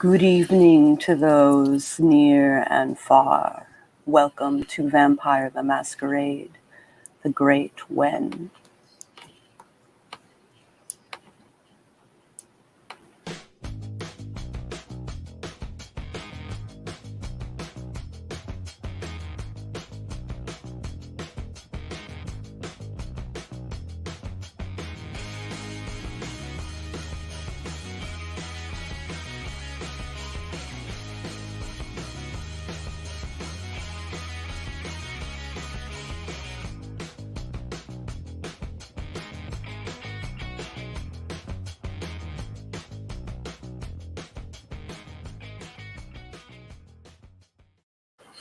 Good evening to those near and far. Welcome to Vampire the Masquerade, the Great When.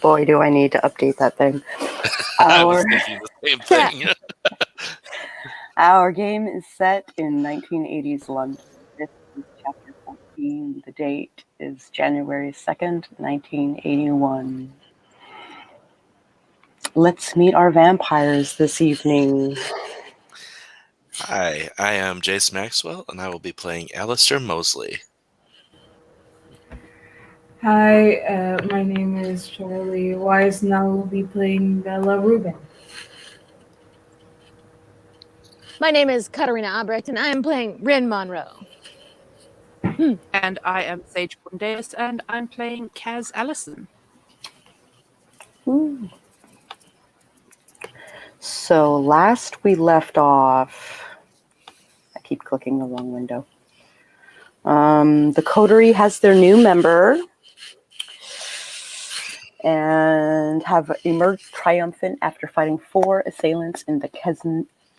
Boy, do I need to update that thing. I was thinking the same thing. Our game is set in 1980s London. This is Chapter 14. The date is January 2nd, 1981. Let's meet our vampires this evening. Hi, I am Jayce Maxwell, and I will be playing Allistair Mosley. Hi, my name is Charlie Wise, and I will be playing Bella Reuben. My name is Katarina Albrecht, and I am playing Rin Monroe. And I am Sage Bundes, and I'm playing Kaz Alison. Ooh. So last we left off, I keep clicking the wrong window. The coterie has their new member and have emerged triumphant after fighting 4 assailants in the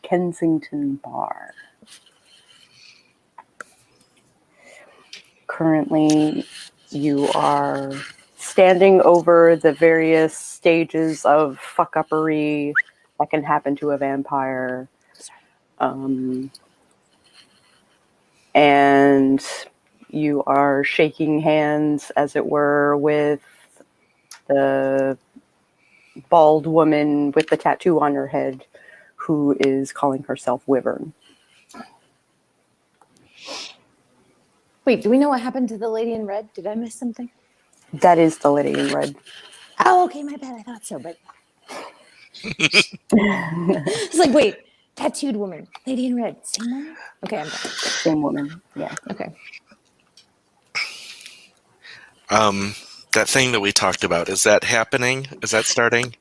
Kensington bar. Currently, you are standing over the various stages of fuck-uppery that can happen to a vampire. And you are shaking hands, as it were, with the bald woman with the tattoo on her head who is calling herself Wyvern. Wait, do we know what happened to the lady in red? Did I miss something? That is the lady in red. Oh, okay, my bad. I thought so, but... It's like, wait, tattooed woman, lady in red, same woman? Okay, I'm done. Same woman, yeah. Okay. That thing that we talked about, is that happening? Is that starting?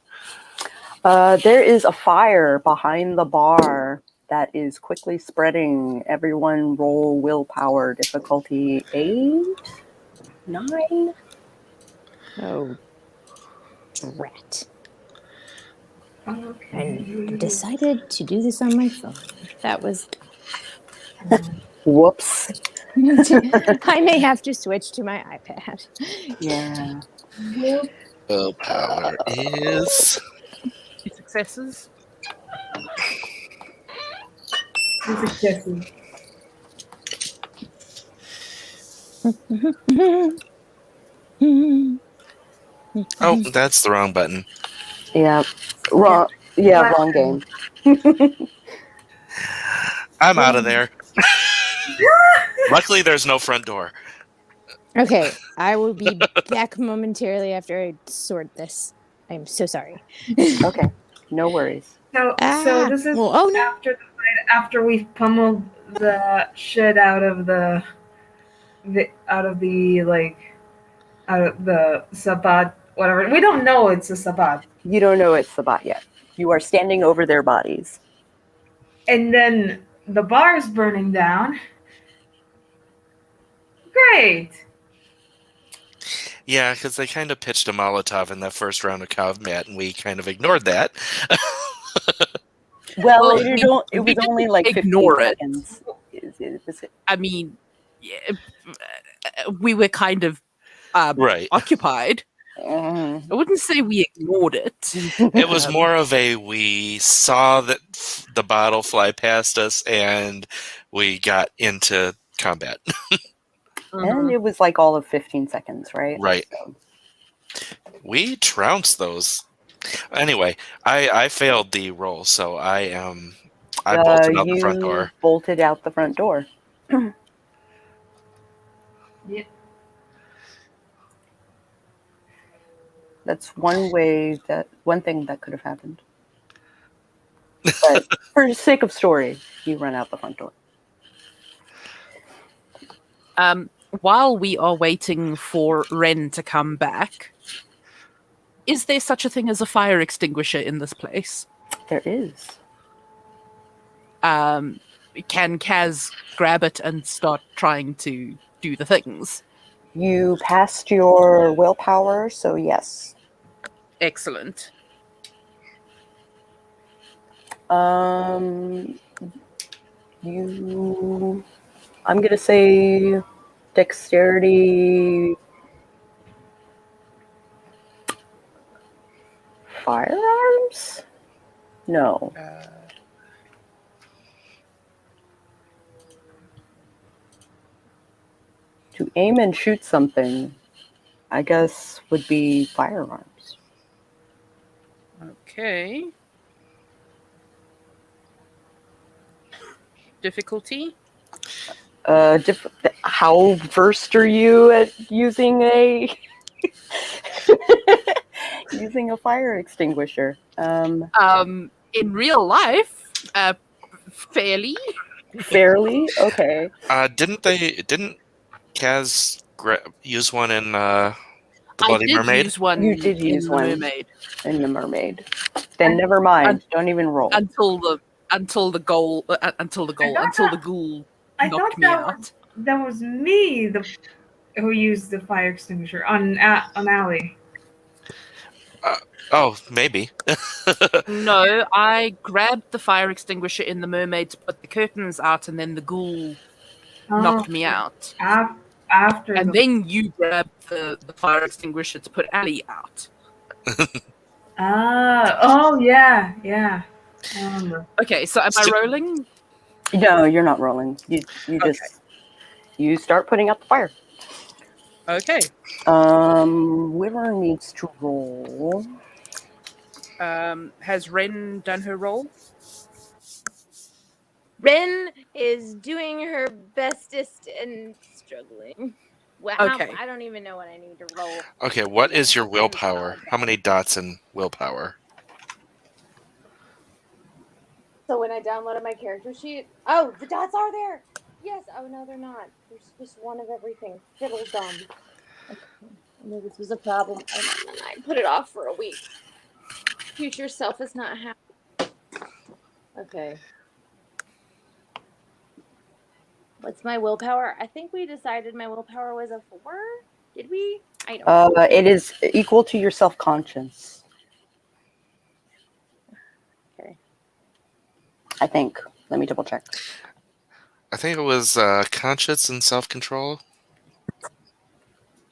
There is a fire behind the bar that is quickly spreading. Everyone roll willpower, difficulty 8? 9? Oh, drat. Okay. I decided to do this on my phone. That was... Whoops. I may have to switch to my iPad. Yeah. Willpower is... 2 successes. 2 successes. Oh, that's the wrong button. Yeah. Wrong. Yeah, wrong game. I'm out of there. Luckily, there's no front door. Okay, I will be back momentarily after I sort this. I'm so sorry. Okay, no worries. So this is well, oh, no. after the fight, after we've pummeled the shit out of the Sabbat, whatever. We don't know it's a Sabbat. You don't know it's Sabbat yet. You are standing over their bodies. And then the bar's burning down. Great. Yeah, because they kind of pitched a Molotov in that first round of combat, and we kind of ignored that. Well, Well, it was only like 15 ignore it. seconds. I mean, we were kind of Right. occupied. I wouldn't say we ignored it. It was more of a, we saw that the bottle fly past us, and we got into combat. And it was like all of 15 seconds, right? Right. So. We trounced those. Anyway, I failed the roll, so I bolted out the front door. Bolted out the front door. Yeah. That's one thing that could have happened. But for the sake of story, you run out the front door. While we are waiting for Ren to come back, is there such a thing as a fire extinguisher in this place? There is. Can Kaz grab it and start trying to do the things? You passed your willpower, so yes. Excellent. I'm gonna say dexterity, firearms? No. To aim and shoot something, I guess, would be firearms. Okay. Difficulty? How versed are you at using a using a fire extinguisher? In real life, fairly. Fairly? Okay. Didn't Kaz use one in the I Bloody did Mermaid? use one You did use in the one. Mermaid. In the mermaid. Then never mind. Don't even roll. Until the ghoul I knocked thought me out. that was me who used the fire extinguisher on Allie. Oh, maybe. No, I grabbed the fire extinguisher in the mermaid to put the curtains out, and then the ghoul knocked me out. After And then you grabbed the fire extinguisher to put Allie out. Oh yeah. I remember. Okay, so am I rolling? No, you're not rolling. You you start putting out the fire. Okay. Wyvern needs to roll. Has Ren done her roll? Ren is doing her bestest and struggling. Well, Okay. I don't even know what I need to roll. Okay, what is your willpower? How many dots in willpower? So when I downloaded my character sheet, oh, the dots are there. Yes. Oh no, they're not. There's just one of everything. Fiddle dumb. Okay. I knew this was a problem, and then I put it off for a week. Future self is not happy. Okay. What's my willpower? I think we decided my willpower was a 4. Did we? I don't know. It is equal to your self-conscience. Okay. I think. Let me double check. I think it was conscience and self-control.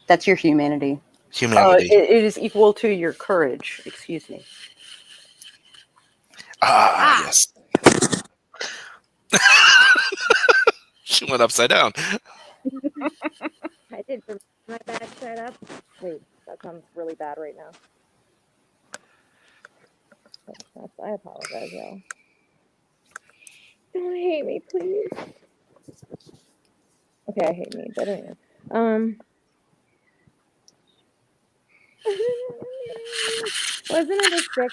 That's your humanity. Humanity. It is equal to your courage. Excuse me. Yes. She went upside down. I did my back side up. Wait, that sounds really bad right now. I apologize, y'all. Don't hate me, please. Okay, I hate me, but anyway. Wasn't it a 6? I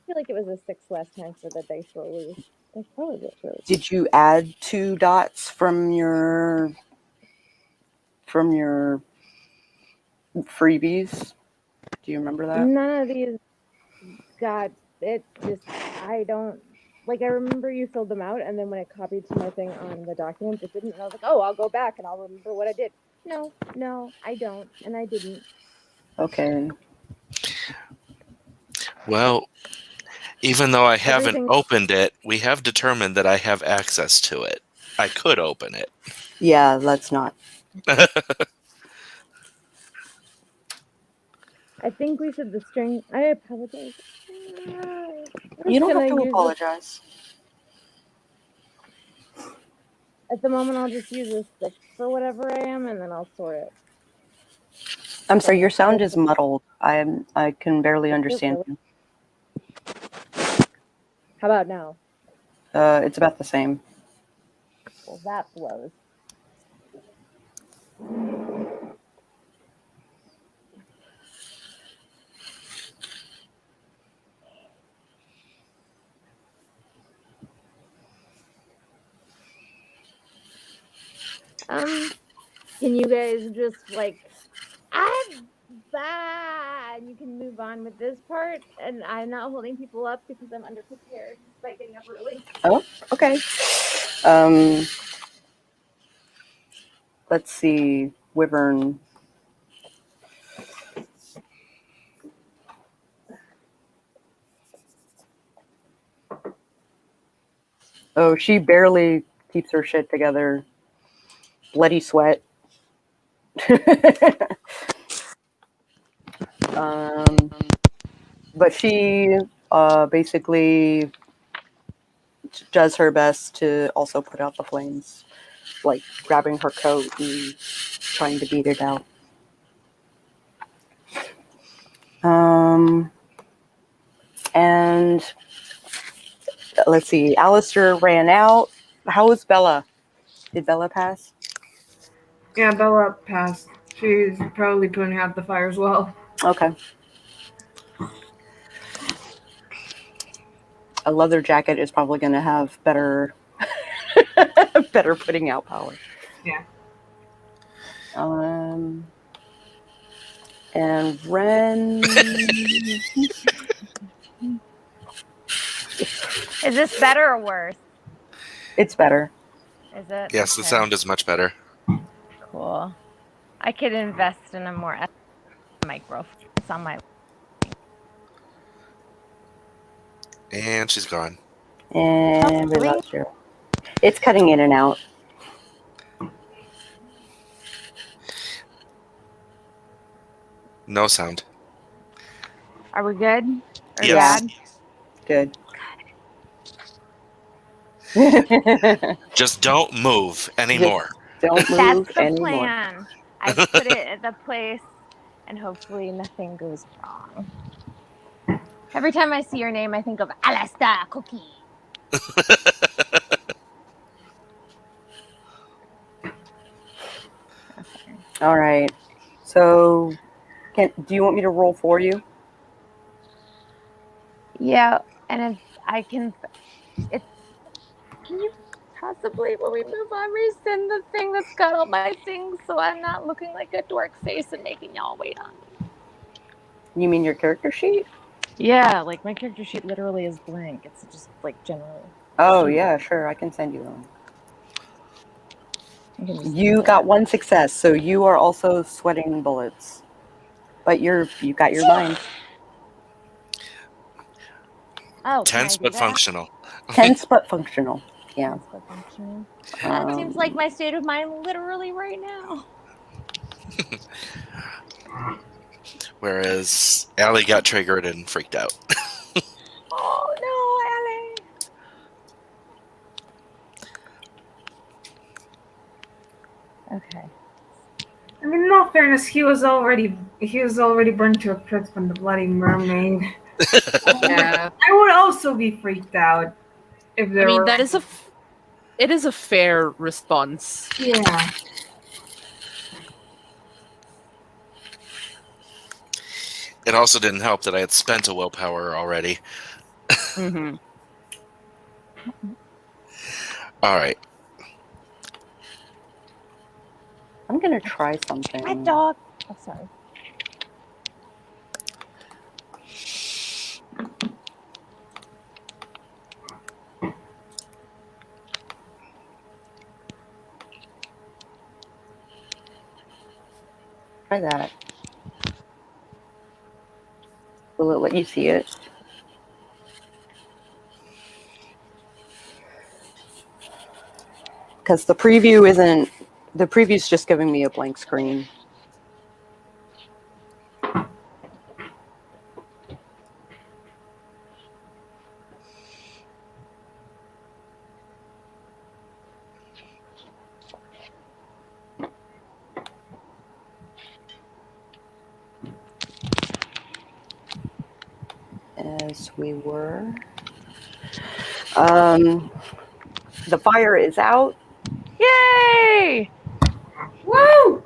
feel like it was a 6 last time for the dice rollers. That's probably what's really. Did you add 2 dots from your freebies? Do you remember that? None of these got it. Just I don't like. I remember you filled them out, and then when it copied to my thing on the document, it didn't. And I was like, oh, I'll go back and I'll remember what I did. No, I don't, and I didn't. Okay. Well, even though I haven't Everything- opened it, we have determined that I have access to it. I could open it. Yeah, let's not. I think we should the string. I apologize. You don't have to apologize. At the moment, I'll just use a 6 for whatever I am, and then I'll sort it. I'm sorry, your sound is muddled. I can barely understand you. How about now? It's about the same. Well, that blows. Can you guys just like, I'm bad, and you can move on with this part, and I'm not holding people up because I'm underprepared by getting up early. Oh, okay. Let's see, Wyvern. Oh, she barely keeps her shit together. Bloody sweat. But she basically does her best to also put out the flames, like grabbing her coat and trying to beat it out. And let's see, Allistair ran out. How was Bella? Did Bella pass? Yeah, Bella passed. She's probably putting out the fire as well. Okay. A leather jacket is probably going to have better better putting out power. Yeah. And Ren. Is this better or worse? It's better. Is it? Yes, the Okay. sound is much better. Cool. I could invest in a more microphone on my. And she's gone. And we really? lost you. It's cutting in and out. No sound. Are we good? Or Yes. bad? Good. Just don't move anymore. Don't move That's the anymore. plan. I put it at the place, and hopefully nothing goes wrong. Every time I see your name, I think of Allistair Cookie. Okay. All right. So, do you want me to roll for you? Yeah, and if I can, can you possibly, when we move on, resend the thing that's got all my things so I'm not looking like a dork face and making y'all wait on me? You mean your character sheet? Yeah, like my character sheet literally is blank. It's just like general. Oh, yeah, sure. I can send you one. I can just You do got that. one success, so you are also sweating bullets. But you got your mind. Oh, can I Tense do but that? functional. Tense but functional. Yeah. Tense but functional. That seems like my state of mind literally right now. Whereas Allie got triggered and freaked out. Oh no, Ellie. Okay. I mean, in all fairness, he was already burned to a crisp from the Bloody Mermaid. Yeah. I would also be freaked out if there I mean, were. that is it is a fair response. Yeah. It also didn't help that I had spent a willpower already. Mm-hmm. All right. I'm going to try something. My dog. Oh, sorry. Try that. Will it let you see it? Because the preview's just giving me a blank screen. As we were. The fire is out. Yay! Woo!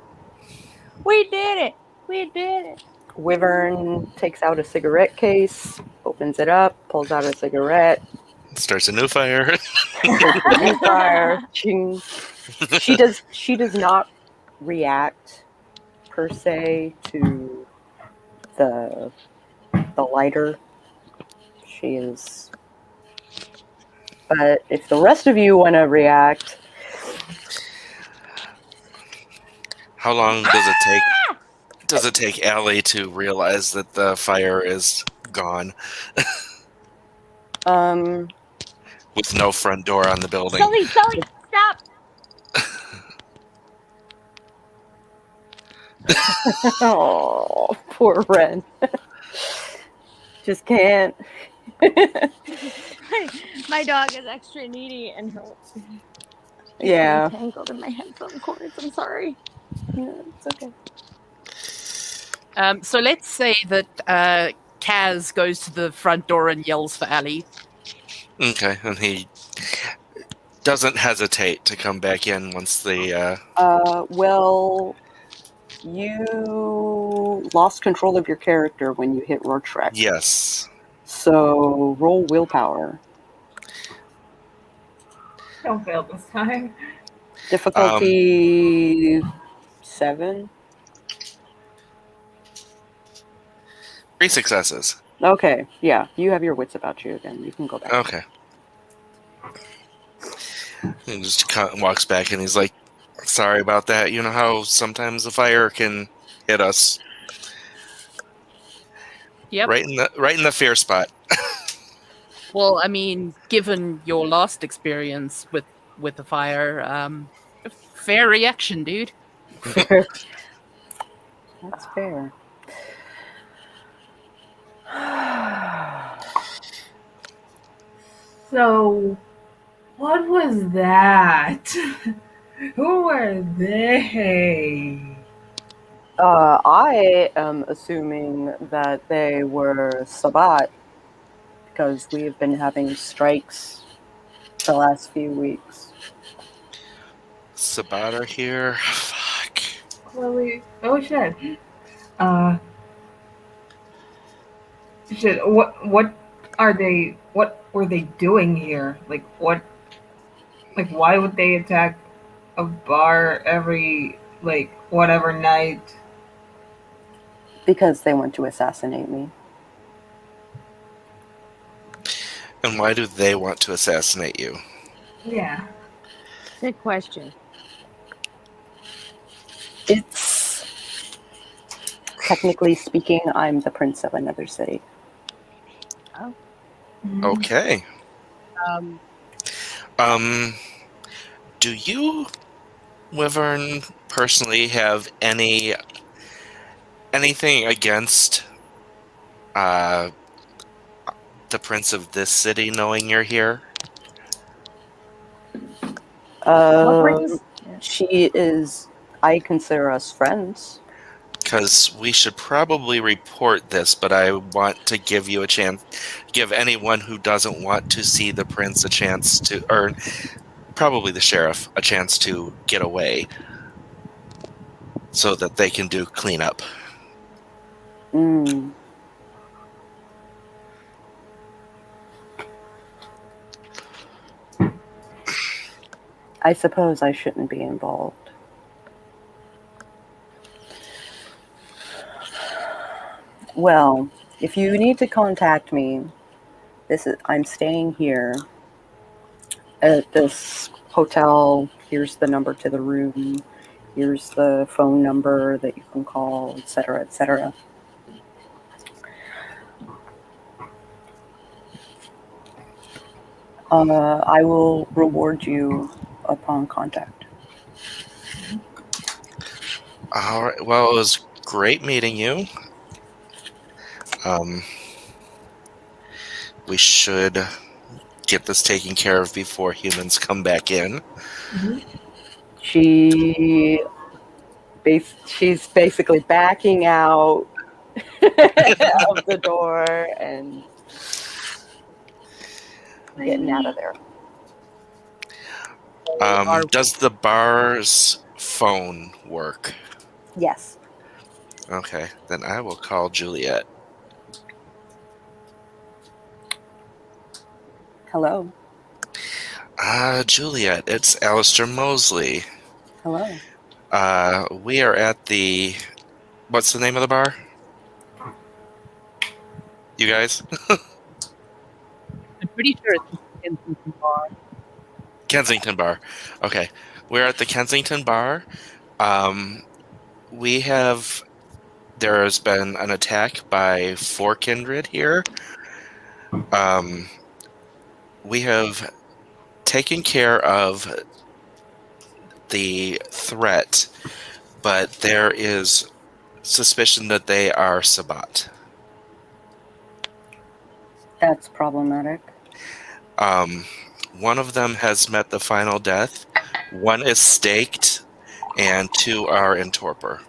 We did it! We did it! Wyvern takes out a cigarette case, opens it up, pulls out a cigarette, Starts a new fire. New fire. Ching. She does not react per se to the lighter. She is. But if the rest of you want to react, How long does it take? Does it take Allie to realize that the fire is gone with no front door on the building? Sully, stop! oh, poor Ren, just can't. My dog is extra needy and her Yeah, tangled in my headphone cords. I'm sorry. yeah, it's okay. So let's say that Kaz goes to the front door and yells for Allie. Okay, and he doesn't hesitate to come back in once the. Well, you lost control of your character when you hit Rorschach. Yes. So roll willpower. Don't fail this time. Difficulty 7. 3 successes. Okay, yeah, you have your wits about you again. You can go back. Okay. He just walks back and he's like, "Sorry about that. You know how sometimes the fire can hit us Yep. right in the fear spot." Well, I mean, given your last experience with the fire, fair reaction, dude. Fair. That's fair. So, what was that? Who were they? I am assuming that they were Sabat because we have been having strikes the last few weeks. Sabata here. Fuck. Chloe. Oh shit. Shit. What are they? What were they doing here? Like what? Like why would they attack a bar every whatever night? Because they want to assassinate me. And why do they want to assassinate you? Yeah. Good question. It's technically speaking, I'm the prince of another city. Okay. Um, Do you, Wyvern, personally have anything against the prince of this city knowing you're here? She is. I consider us friends. Because we should probably report this, but I want to give you a chance, give anyone who doesn't want to see the prince a chance to, or probably the sheriff, a chance to get away so that they can do cleanup. Mm. I suppose I shouldn't be involved. Well, if you need to contact me, I'm staying here at this hotel. Here's the number to the room. Here's the phone number that you can call, etc., etc. I will reward you upon contact. All right. Well, it was great meeting you. We should get this taken care of before humans come back in. Mm-hmm. She's basically backing out of the door and getting out of there. Does the bar's phone work? Yes. Okay, then I will call Juliet. Hello. Juliet, it's Allistair Mosley. Hello. We are at the... What's the name of the bar? You guys? I'm pretty sure it's just Kensington Bar. Kensington Bar. Okay. We're at the Kensington Bar. We have... There has been an attack by 4 kindred here. We have taken care of the threat, but there is suspicion that they are Sabbat. That's problematic. One of them has met the final death. 1 is staked, and 2 are in torpor.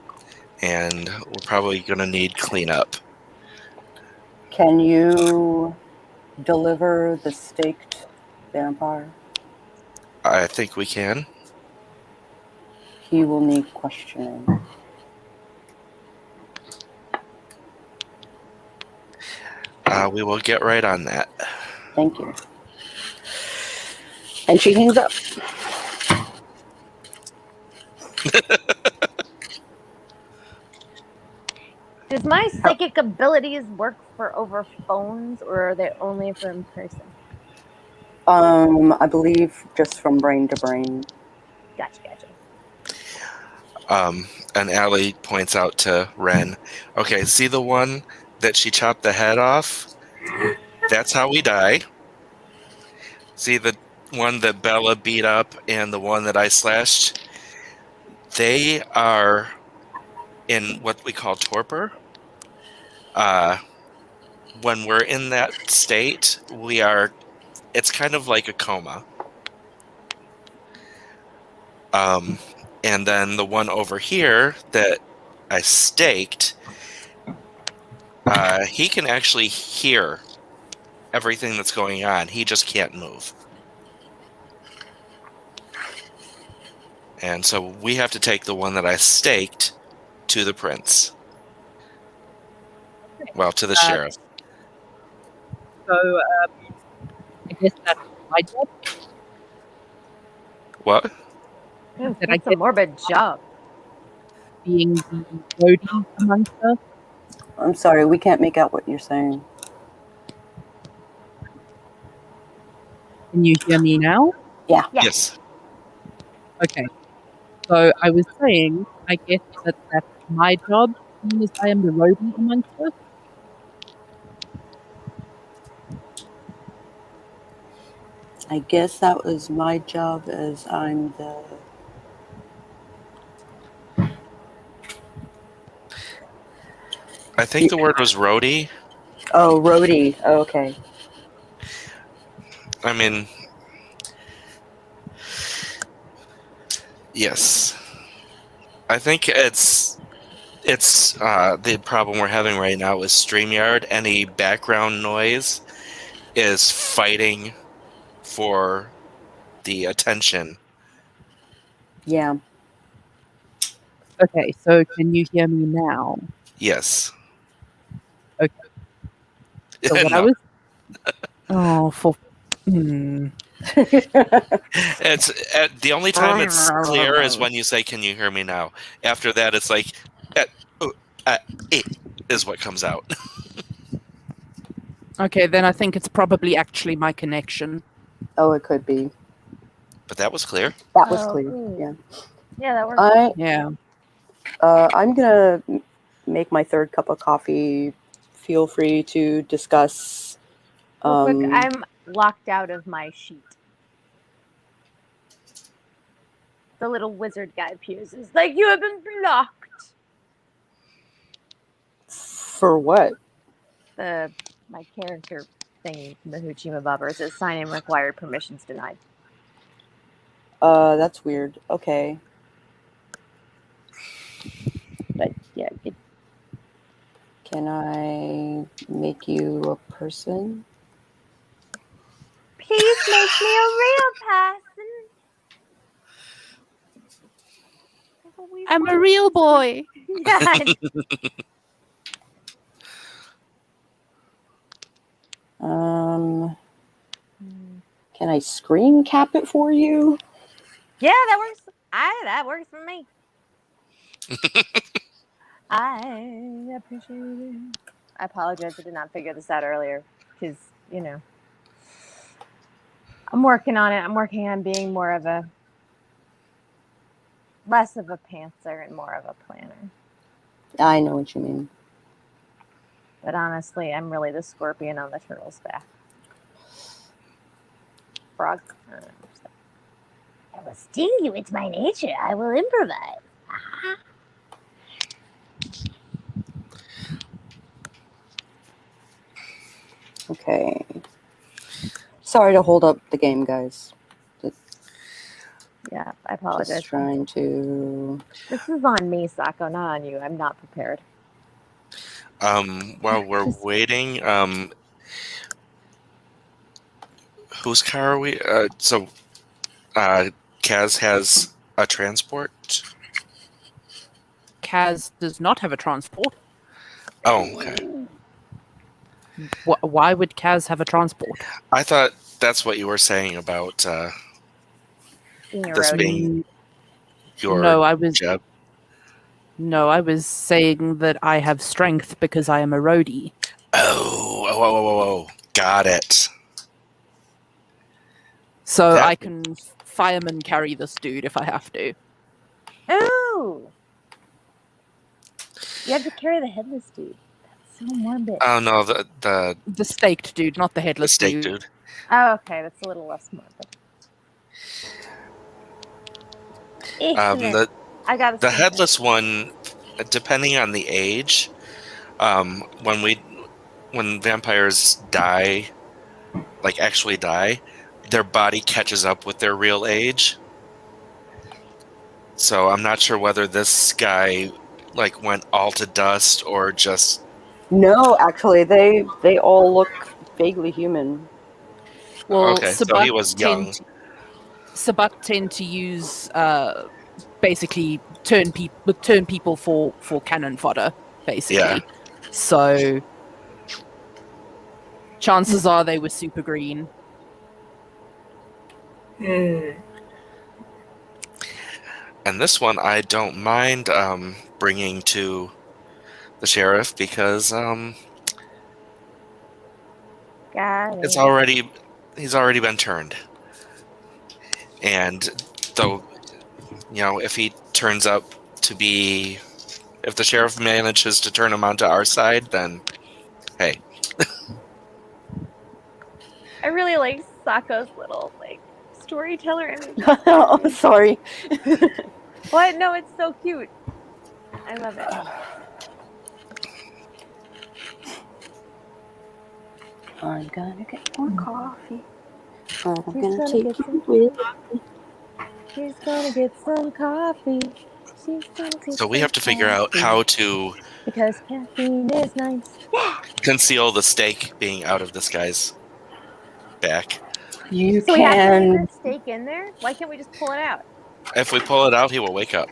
And we're probably going to need cleanup. Can you deliver the staked vampire? I think we can. He will need questioning. We will get right on that. Thank you. And she hangs up. Does my psychic abilities work for over phones, or are they only for in person? I believe just from brain to brain. Gotcha. And Allie points out to Ren, okay, see the one that she chopped the head off? That's how we die. See the one that Bella beat up and the one that I slashed? They are in what we call torpor. When we're in that state, it's kind of like a coma. And then the one over here that I staked, he can actually hear everything that's going on. He just can't move. And so we have to take the one that I staked to the prince. Well, to the sheriff. So, I guess that's my job. What? Did I That's a morbid job. being the roadie amongst us? I'm sorry, we can't make out what you're saying. Can you hear me now? Yeah. Yes. Okay. So I was saying, I guess that's my job, seeing as I am the roadie amongst us. I guess that was my job as I'm the... I think the word was roadie. Oh, roadie. Oh, okay. I mean, yes. I think it's the problem we're having right now is StreamYard. Any background noise is fighting for the attention. Yeah. Okay, so can you hear me now? Yes. Okay. So what I No. was... Oh, for... Hmm. It's the only time it's clear is when you say, "Can you hear me now?" After that, it's like, "It is what comes out." Okay, then I think it's probably actually my connection. Oh, it could be. But that was clear. That was Oh, clear. ooh. Yeah. Yeah, that works. Yeah. I'm gonna make my third cup of coffee. Feel free to discuss. Real quick, I'm locked out of my sheet. The little wizard guy appears. It's like, you have been blocked. For what? My character thingy from the Hoochima Bobber says sign in required, permissions denied. That's weird. Okay. But yeah, can I make you a person? Please make me a real person. I'm a real boy. God. Can I screen cap it for you? Yeah, that works. That works for me. I appreciate it. I apologize. I did not figure this out earlier because, I'm working on it. I'm working on being less of a pantser and more of a planner. I know what you mean. But honestly, I'm really the scorpion on the turtle's back. Frog. I will sting you. It's my nature. I will improvise. Okay. Sorry to hold up the game, guys. Yeah, I apologize. Just trying to... This is on me, Sako, not on you. I'm not prepared. While we're waiting, whose car are we? Kaz has a transport. Kaz does not have a transport. Oh, okay. Why would Kaz have a transport? I thought that's what you were saying about Being a this roadie. being your No, I was job. No, I was saying that I have strength because I am a roadie. Oh. Got it. So That- I can fireman carry this dude if I have to. Ooh! You have to carry the headless dude. That's so morbid. Oh no, the The staked dude, not the headless steak dude. Oh, okay. That's a little less morbid. Excellent. I got The headless one, depending on the age, when vampires die, like actually die, their body catches up with their real age. So I'm not sure whether this guy like went all to dust or just... No, actually, they all look vaguely human. Well, Okay, so he was young. Sabat tend to use basically turn people for cannon fodder, basically. Yeah. So chances are they were super green. And this one I don't mind bringing to the sheriff because he's already been turned. And though, if he turns up to be, if the sheriff manages to turn him onto our side, then hey. I really like Sako's little storyteller image. Oh, sorry. What? No, it's so cute. I love it. I'm gonna get more coffee. I'm He's gonna gonna take get you with me. She's gonna get some coffee. She's gonna get So we some have to figure out coffee. how to Because caffeine is nice. Yeah. conceal the steak being out of this guy's back. You So we have to can... leave the steak in there? Why can't we just pull it out? If we pull it out, he will wake up.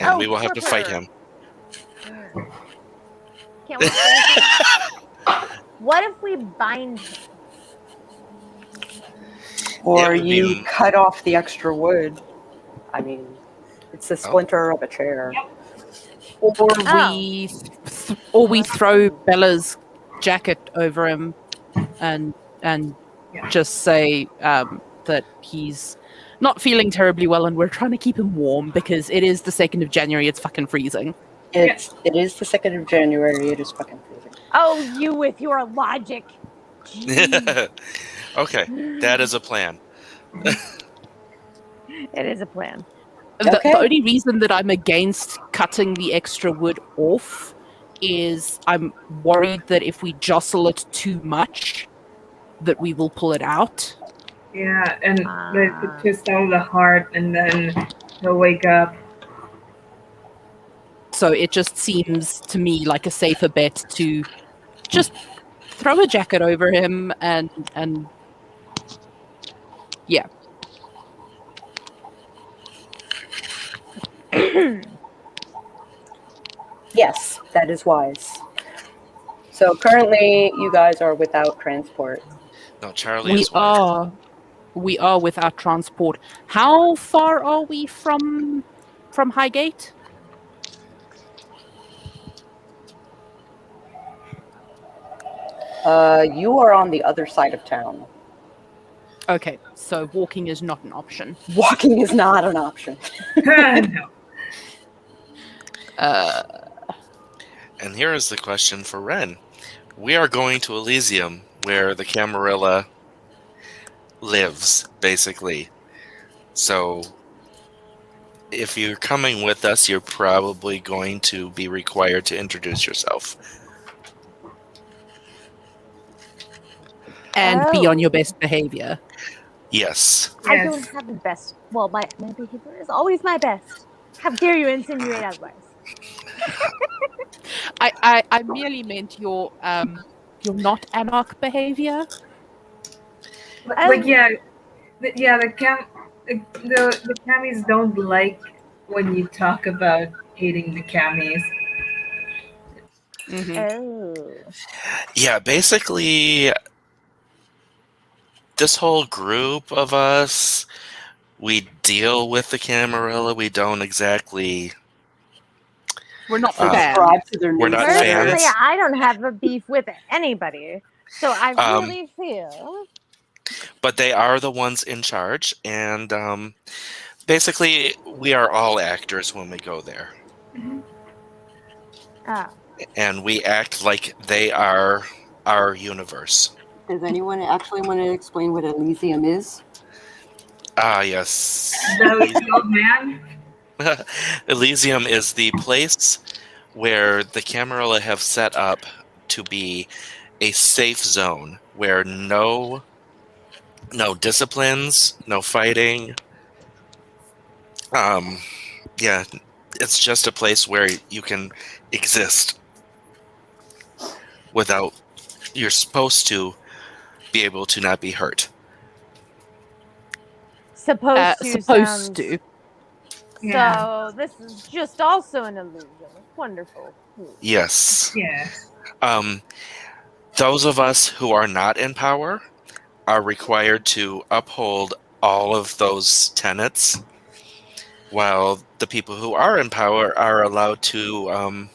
And we will have to fight super. him. Can't we? What if we bind him? Or It would you be- cut off the extra wood. I mean, it's a splinter of a chair. Or Oh. we throw Bella's jacket over him and just say that he's not feeling terribly well and we're trying to keep him warm because it is the 2nd of January. It's fucking freezing. It is the 2nd of January. It is fucking freezing. Oh, you with your logic. Okay, that is a plan. It is a plan. The only reason that I'm against cutting the extra wood off is I'm worried that if we jostle it too much, that we will pull it out. Yeah, and the twist out of the heart, and then he'll wake up. So it just seems to me like a safer bet to just throw a jacket over him and yeah. Yes, that is wise. So currently, you guys are without transport. No, Charlie We is white. are. We are with our transport. How far are we from Highgate? You are on the other side of town. Okay, so walking is not an option. Walking is not an option. No. And here is the question for Ren. We are going to Elysium, where the Camarilla lives, basically. So, if you're coming with us, you're probably going to be required to introduce yourself. And be on your Oh. best behavior. Yes. I Yes. don't have the best. Well, my behavior is always my best. How dare you insinuate otherwise? I merely meant your not anarch behavior. Like the camis don't like when you talk about hating the camis. Oh. Yeah, basically, this whole group of us, we deal with the Camarilla. We don't exactly... We're not Subscribe fans. to their We're not newsletter. Personally, fans. I don't have a beef with anybody, so I Um, really feel. But they are the ones in charge, and basically, we are all actors when we go there. Ah. And we act like they are our universe. Does anyone actually want to explain what Elysium is? Ah, yes. The old man. Elysium is the place where the Camarilla have set up to be a safe zone where no disciplines, no fighting. Yeah, it's just a place where you can exist without... You're supposed to be able to not be hurt. Supposed to. Supposed to. Yeah. So this is just also an illusion. Wonderful. Yes. Yeah. Those of us who are not in power are required to uphold all of those tenets, while the people who are in power are allowed to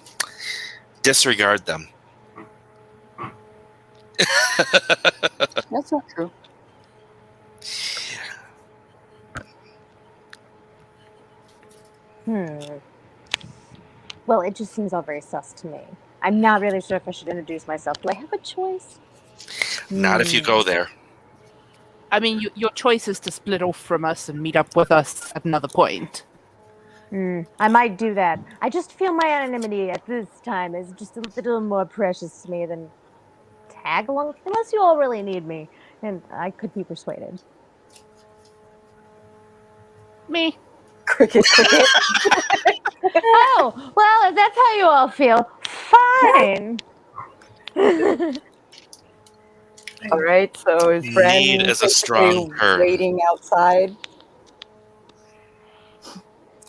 disregard them. That's not true. Well, it just seems all very sus to me. I'm not really sure if I should introduce myself. Do I have a choice? Not if you go there. I mean, your choice is to split off from us and meet up with us at another point. I might do that. I just feel my anonymity at this time is just a little more precious to me than tag along. Unless you all really need me, and I could be persuaded. Me. Cricket. Oh, well, if that's how you all feel, fine. All right, so is Bren Need is a strong term. waiting outside?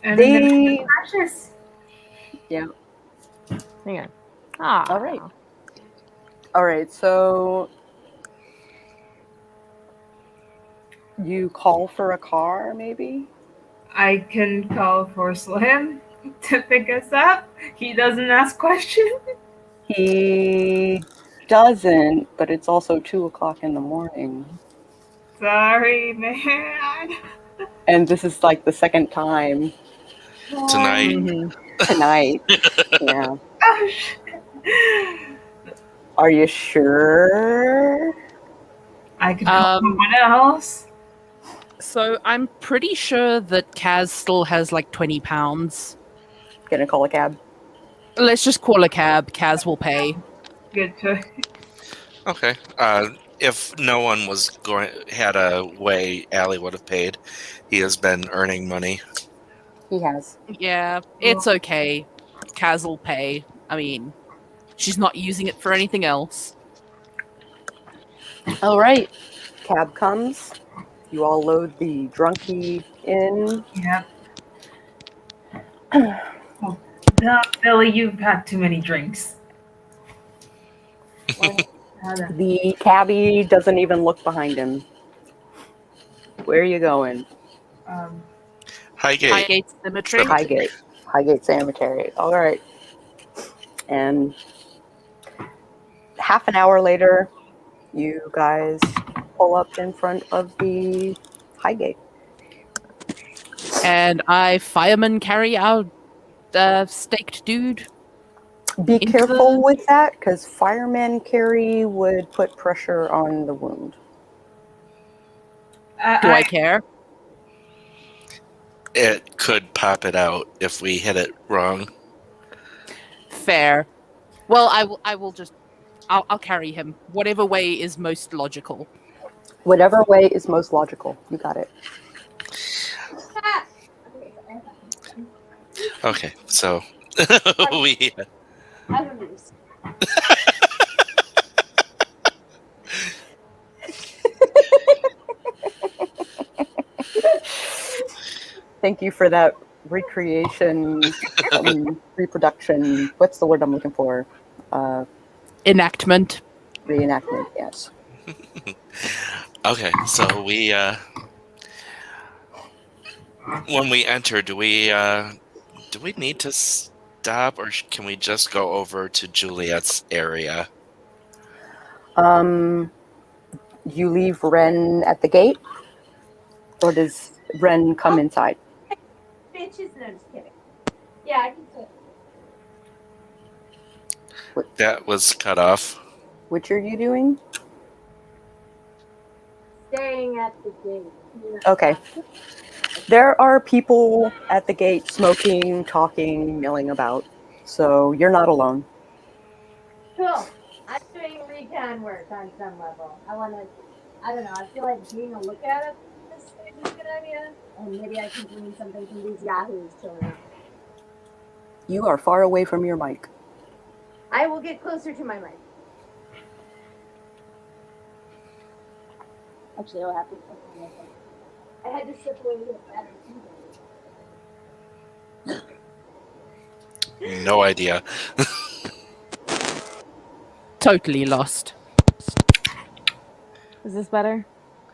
And They... precious. Yeah. Hang on. Ah. All right, so you call for a car, maybe? I can call for Slim to pick us up. He doesn't ask questions. He doesn't, but it's also 2:00 in the morning. Sorry, man. And this is like the second time Tonight. tonight. Yeah. Oh, shit. Are you sure? I could call someone else. So I'm pretty sure that Kaz still has like 20 pounds. Gonna call a cab. Let's just call a cab. Kaz will pay. Good choice. Okay. If no one had a way, Allie would have paid. He has been earning money. He has. Yeah, it's okay. Kaz will pay. I mean, she's not using it for anything else. All right. Cab comes. You all load the drunkie in. Yep. Oh, Billy, you've had too many drinks. Well, The cabbie doesn't even look behind him. Where are you going? Highgate. Highgate Cemetery. Highgate Cemetery. All right. And half an hour later, you guys pull up in front of the Highgate. And I fireman carry our staked dude. Be Into careful the- with that, because fireman carry would put pressure on the wound. Do I care? It could pop it out if we hit it wrong. Fair. Well, I will just. I'll carry him. Whatever way is most logical. Whatever way is most logical. You got it. Okay, so we. I don't need this. Thank you for that recreation, reproduction. What's the word I'm looking for? Enactment. Reenactment, yes. Okay, so we. When we enter, do we need to stop, or can we just go over to Juliet's area? You leave Ren at the gate? Or does Ren come inside? Bitches, no, just kidding. Yeah, I can say. That was cut off. Which are you doing? Staying at the gate. Okay. There are people at the gate smoking, talking, milling about. So you're not alone. Cool. I'm doing recon work on some level. I don't know, I feel like being a lookout at this stage is a good idea. And maybe I can glean something from these yahoos chilling out. You are far away from your mic. I will get closer to my mic. Actually, I'll have to. I had to step away to get better. No idea. Totally lost. Is this better?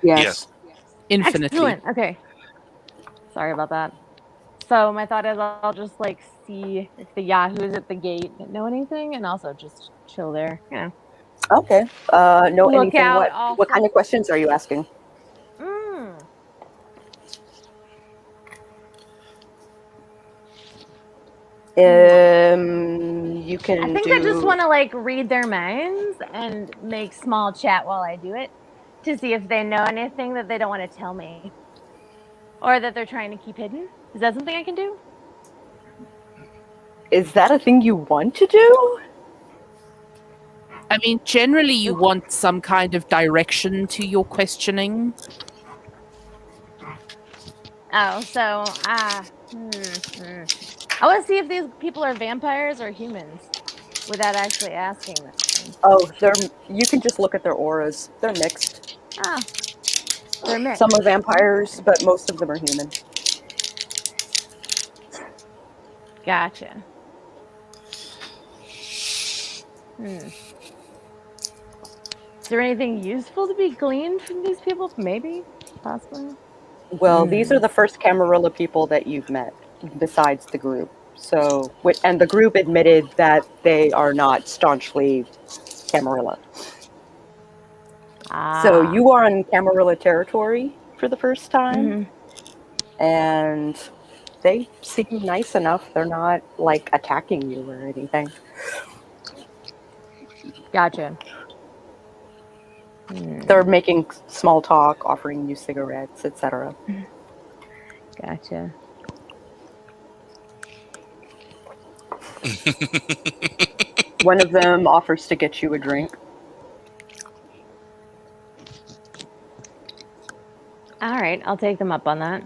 Yes. Infinitely. Excellent. Okay. Sorry about that. So my thought is I'll just like see if the yahoos at the gate know anything, and also just chill there. You know. Okay. Know Look anything out, what? all What kind of questions are you asking? You can I think I just want to like read their minds and make small chat while I do it to see if they know anything that they don't want to tell me or that they're trying to keep hidden. Is that something I can do? Is that a thing you want to do? I mean, generally you want some kind of direction to your questioning. Oh, so I want to see if these people are vampires or humans without actually asking them. Oh, you can just look at their auras. They're mixed. Ah, they're mixed. Some are vampires, but most of them are human. Gotcha. Is there anything useful to be gleaned from these people? Maybe, possibly. Well, these are the first Camarilla people that you've met, besides the group. So, and the group admitted that they are not staunchly Camarilla. So you are on Camarilla territory for the first time, and they seem nice enough. They're not like attacking you or anything. Gotcha. They're making small talk, offering you cigarettes, etc. Gotcha. One of them offers to get you a drink. All right, I'll take them up on that.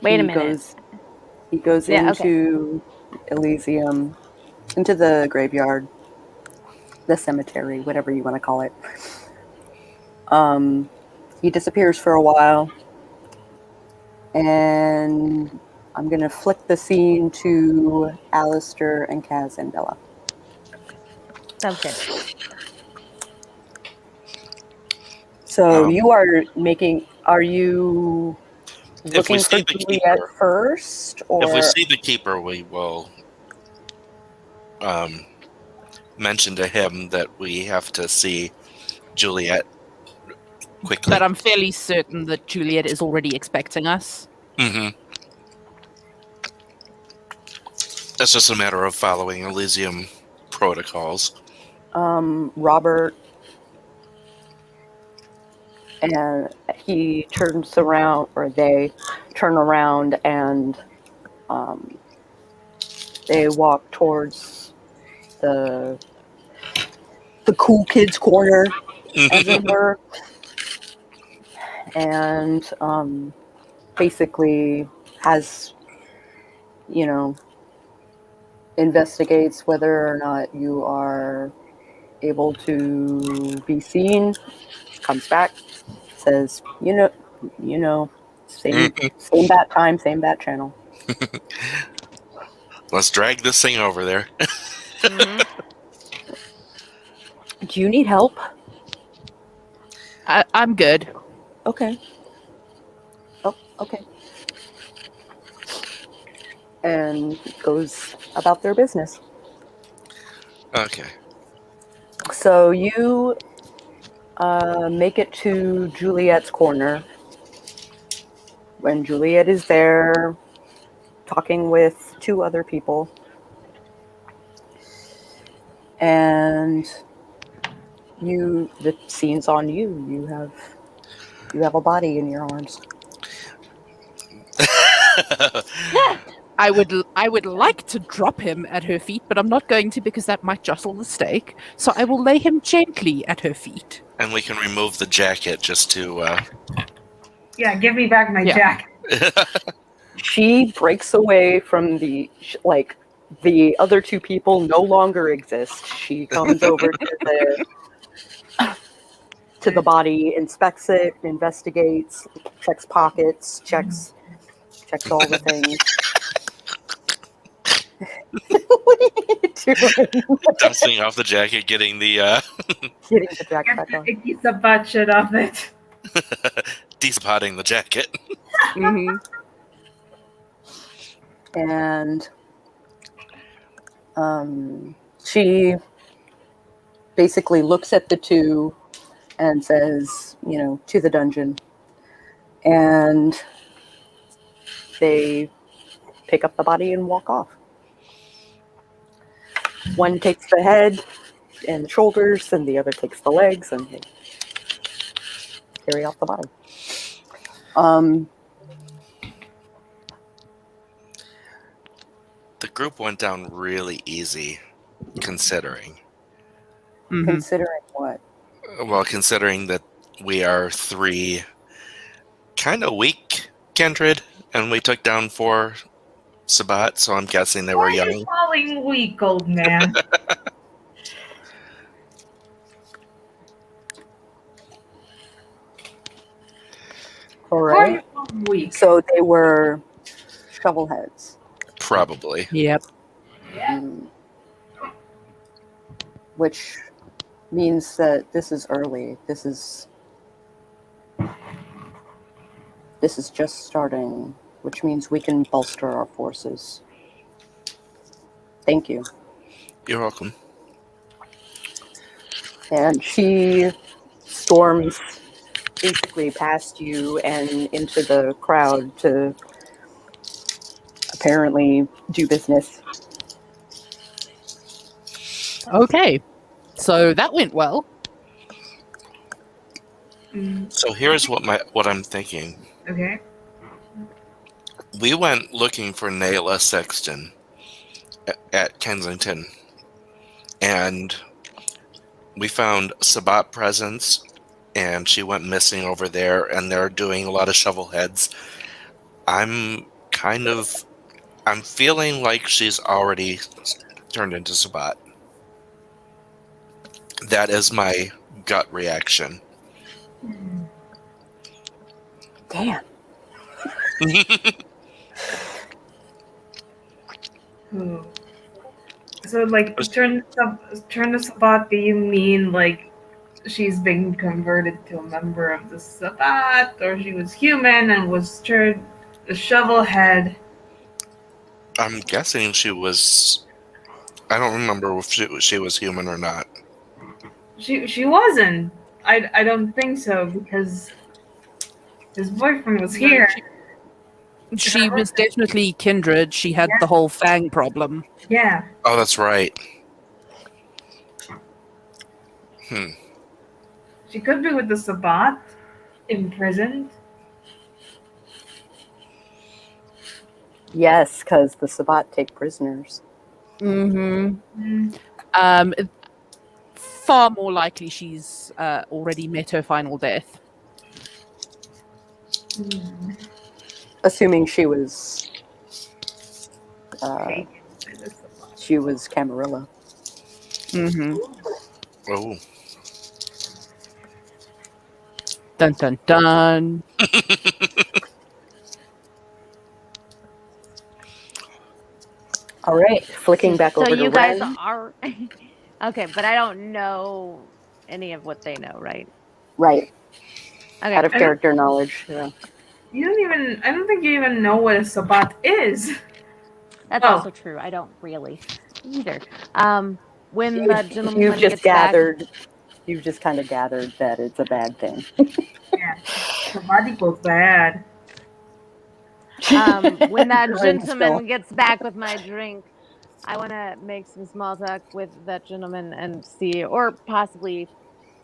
Wait a minute. He goes into Elysium, into the graveyard, the cemetery, whatever you want to call it. He disappears for a while, and I'm going to flick the scene to Allistair and Kaz and Bella. Sounds good. So you are making. Are you If we looking for see the Juliet keeper, first, or if we see the keeper, we will mention to him that we have to see Juliet quickly. But I'm fairly certain that Juliet is already expecting us. Mm-hmm. It's just a matter of following Elysium protocols. Robert? And he turns around, or they turn around, and they walk towards the cool kids corner, as it were, and basically has, investigates whether or not you are able to be seen. Comes back, says, same bat time, same bat channel. Let's drag this thing over there. Mhm. Do you need help? I'm good. Okay. Oh, okay. And goes about their business. Okay. So you make it to Juliet's corner. When Juliet is there talking with two other people. And the scene's on you. You have a body in your arms. I would like to drop him at her feet, but I'm not going to because that might jostle the stake. So I will lay him gently at her feet. And we can remove the jacket just to... Yeah, give me back my jacket. She breaks away from the other two people no longer exist. She comes over to the body, inspects it, investigates, checks pockets, checks all the things. What are you doing? Dusting off the jacket, getting the... Getting the jacket back on. It keeps the butt shit off it. despotting the jacket. Mm-hmm. And she basically looks at the two and says, to the dungeon. And they pick up the body and walk off. One takes the head and the shoulders, and the other takes the legs, and they carry off the body. The group went down really easy, considering. Mm-hmm. Considering what? Well, considering that we are 3 kind of weak kindred, and we took down 4 Sabat, so I'm guessing they were Why are young. you calling weak, old man? All Why are you right. calling weak? So they were shovel heads. Probably. Yep. Which means that this is early. This is just starting, which means we can bolster our forces. Thank you. You're welcome. And she storms basically past you and into the crowd to apparently do business. Okay. So that went well. So here's what I'm thinking. Okay. We went looking for Nayla Sexton at Kensington, and we found Sabat presence, and she went missing over there, and they're doing a lot of shovel heads. I'm feeling like she's already turned into Sabat. That is my gut reaction. Damn. So, like, turn the Sabat, do you mean, like, she's been converted to a member of the Sabbath, or she was human and was turned a shovel head. I'm guessing she was. I don't remember if she was human or not. She wasn't. I don't think so because his boyfriend was No, here. She was definitely kindred. She had the whole fang problem. Yeah. Oh, that's right. She could be with the Sabbath, imprisoned. Yes, because the Sabbat take prisoners. Mm-hmm. Mm. Far more likely she's already met her final death. Mm. Assuming she was Okay. By the Sabbath. she was Camarilla. Mm-hmm. Oh. Dun dun dun. All right, flicking back over So to you guys Ren. are okay, but I don't know any of what they know, right? Right, Okay. out of character knowledge. Yeah. You don't even. I don't think you even know what a Sabbath is. That's Oh. also true. I don't really either. When the gentleman You've just gets back, gathered. You've just kind of gathered that it's a bad thing. Yeah. Sabbath equals bad. when that Ren gentleman still. gets back with my drink, I want to make some small talk with that gentleman and see, or possibly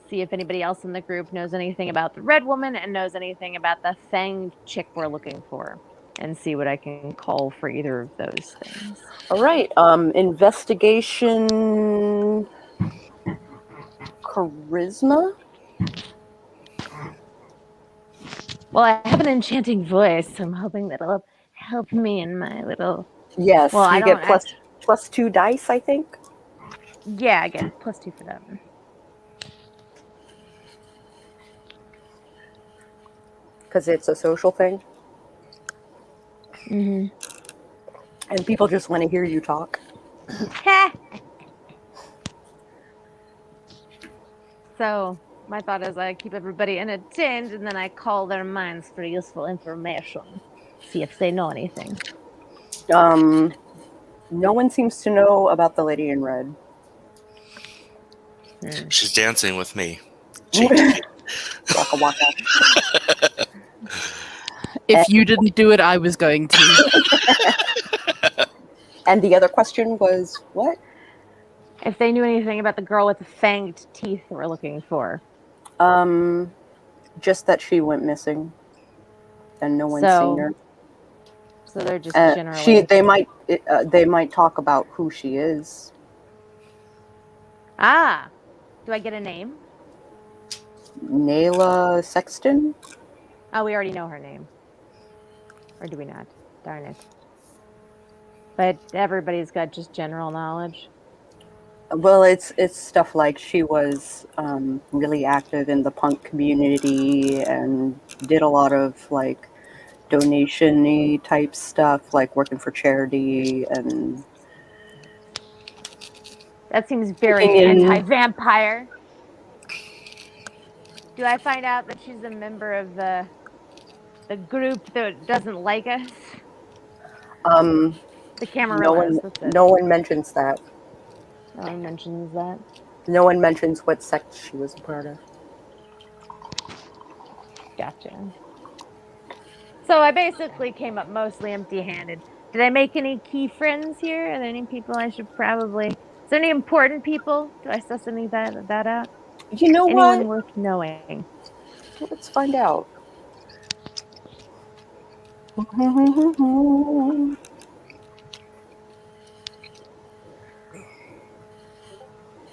see if anybody else in the group knows anything about the red woman and knows anything about the fanged chick we're looking for, and see what I can call for either of those things. All right. Investigation. Charisma. Well, I have an enchanting voice, so I'm hoping that'll help me in my little. Yes, Well, I you don't. get plus 2 dice, I think. Yeah, I get +2 for that one. Because it's a social thing, Mm-hmm. and people just want to hear you talk. So my thought is I keep everybody entertained, and then I call their minds for useful information. See if they know anything. No one seems to know about the lady in red. She's dancing with me. Waka waka. If you didn't do it, I was going to. And the other question was what? If they knew anything about the girl with the fanged teeth we're looking for. Just that she went missing, and no one's seen her. So they're just generally. They might talk about who she is. Ah, do I get a name? Nayla Sexton. Oh, we already know her name. Or do we not? Darn it. But everybody's got just general knowledge. Well, it's stuff like she was really active in the punk community and did a lot of like donation-y type stuff, like working for charity and. That seems very anti-vampire. Do I find out that she's a member of the group that doesn't like us? The Camarillas. No one mentions that. No one mentions that. No one mentions what sect she was a part of. Gotcha. So I basically came up mostly empty-handed. Did I make any key friends here? Are there any people I should probably... Is there any important people? Do I suss any of that out? You know Anyone what? worth knowing? Let's find out.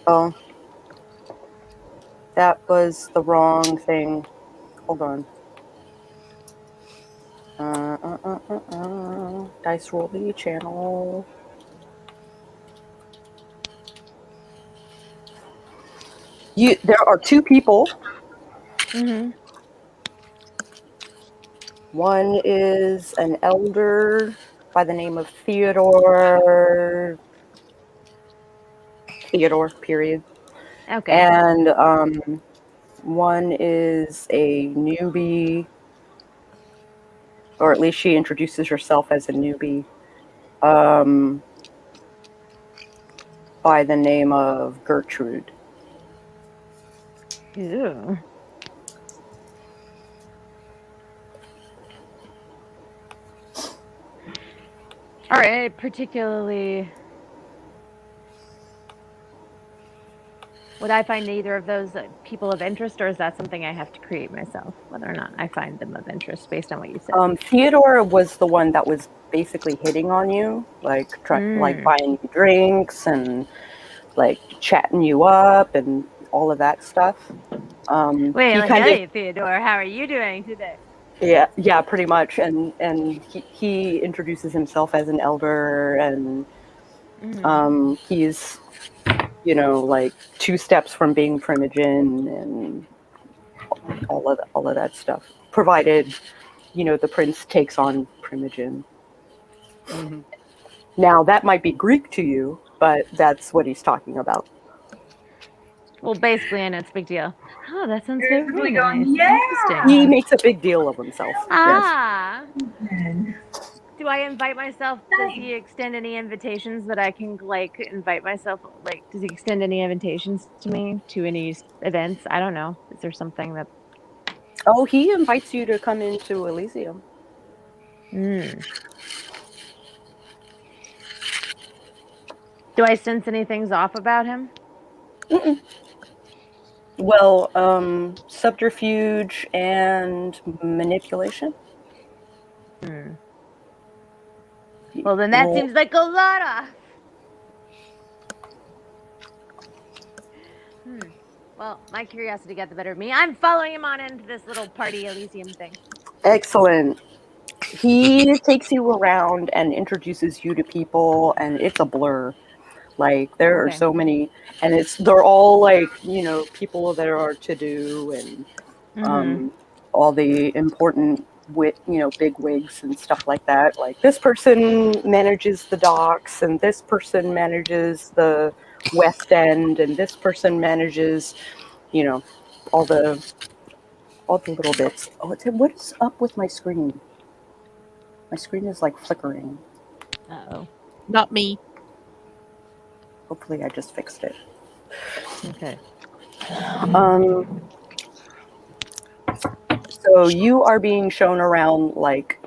Oh. That was the wrong thing. Hold on. Dice roll the channel. There are 2 people. Mm-hmm. One is an elder by the name of Theodore, period. Okay. And One is a newbie, or at least she introduces herself as a newbie, by the name of Gertrude. Ew. All right, particularly. Would I find either of those people of interest, or is that something I have to create myself, whether or not I find them of interest based on what you said? Theodore was the one that was basically hitting on you, like like buying you drinks and like chatting you up and all of that stuff. Wait, let me tell you, Theodore, how are you doing today? Yeah, pretty much. And he introduces himself as an elder, and he's, like 2 steps from being Primogen and all of that stuff. Provided, the prince takes on Primogen. Mm-hmm. Now that might be Greek to you, but that's what he's talking about. Well, basically, I know it's a big deal. Oh, that sounds very Basically nice. going, yeah. Interesting. He makes a big deal of himself. Ah. Yes. Do I invite myself? Does he extend any invitations that I can invite myself? Does he extend any invitations to me to any events? I don't know. Is there something that? Oh, he invites you to come into Elysium. Do I sense anything's off about him? Mm-mm. Well, subterfuge and manipulation. Well, then that seems like a lot off. Well, my curiosity got the better of me. I'm following him on into this little party Elysium thing. Excellent. He takes you around and introduces you to people, and it's a blur. Like, there are so many, and they're all like, people that are to do, and all the important big wigs and stuff like that. Like, this person manages the docks, and this person manages the West End, and this person manages, all the little bits. Oh, what is up with my screen? My screen is like flickering. Uh-oh. Not me. Hopefully I just fixed it. Okay. So you are being shown around like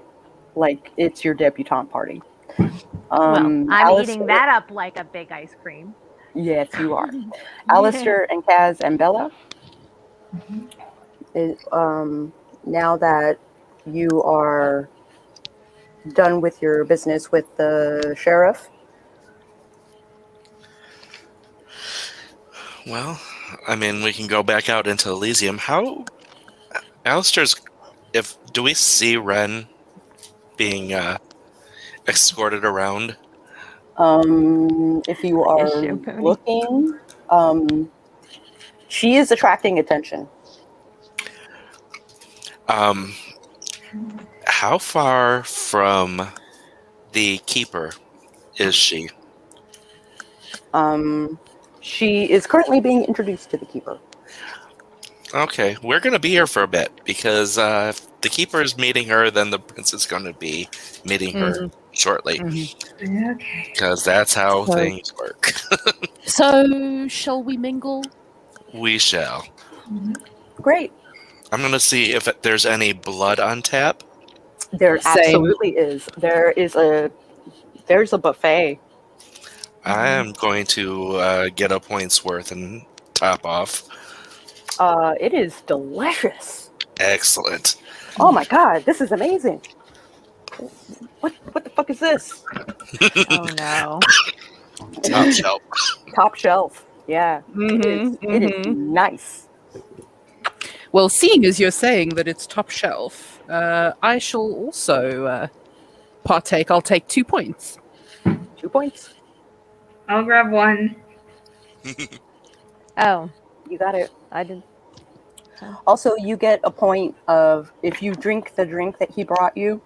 it's your debutante party. Well, I'm Allistair, eating that up like a big ice cream. Yes, you are. Allistair and Kaz and Bella. Now that you are done with your business with the sheriff. Well, I mean, we can go back out into Elysium. How, Allistair's, do we see Ren being escorted around? If you are looking, she is attracting attention. How far from the keeper is she? She is currently being introduced to the keeper. Okay, we're going to be here for a bit because if the keeper is meeting her, then the prince is going to be meeting her shortly. Okay. Because that's how things work. So, shall we mingle? We shall. Great. I'm going to see if there's any blood on tap. There absolutely is. There's a buffet. I am going to get a point's worth and top off. It is delicious. Excellent. Oh my god, this is amazing. What the fuck is this? Oh no. Top shelf. Top shelf. Yeah. It is nice. Well, seeing as you're saying that it's top shelf, I shall also partake. I'll take 2 points. 2 points. I'll grab 1. Oh, You got it. I did. Also, you get a point of if you drink the drink that he brought you.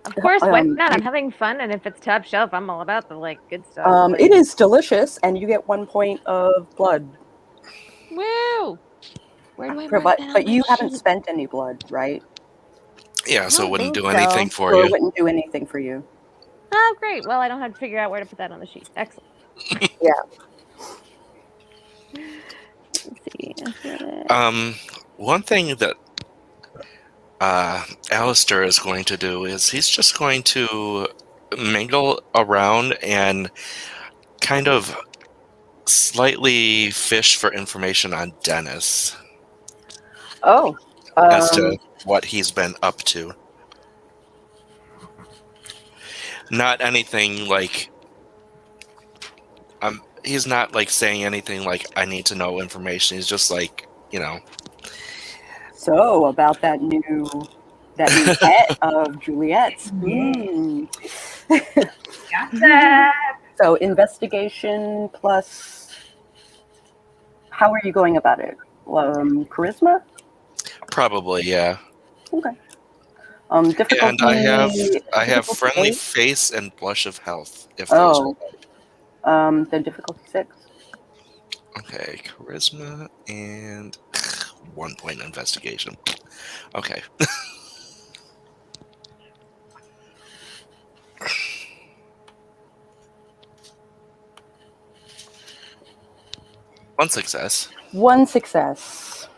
Of course, why not? I'm having fun, and if it's top shelf, I'm all about the good stuff. It is delicious, and you get 1 point of blood. Woo! Where do I mark that on But my you haven't sheet? spent any blood, right? Yeah, so it don't wouldn't think do anything so. for So it you. wouldn't do anything for you. Oh, great. Well, I don't have to figure out where to put that on the sheet. Excellent. Yeah. Let's see. One thing that Allistair is going to do is he's just going to mingle around and kind of slightly fish for information on Dennis Oh. as to what he's been up to. Not anything like he's not like saying anything like I need to know information. He's just like, So about that new pet of Juliet's. Hmm. Got that. So investigation plus. How are you going about it? Charisma. probably, yeah. Okay. Difficulty. And I have difficulty friendly 8? face and blush of health. If those are Then difficulty 6. okay, charisma and 1 point investigation. Okay. One success. 1 success.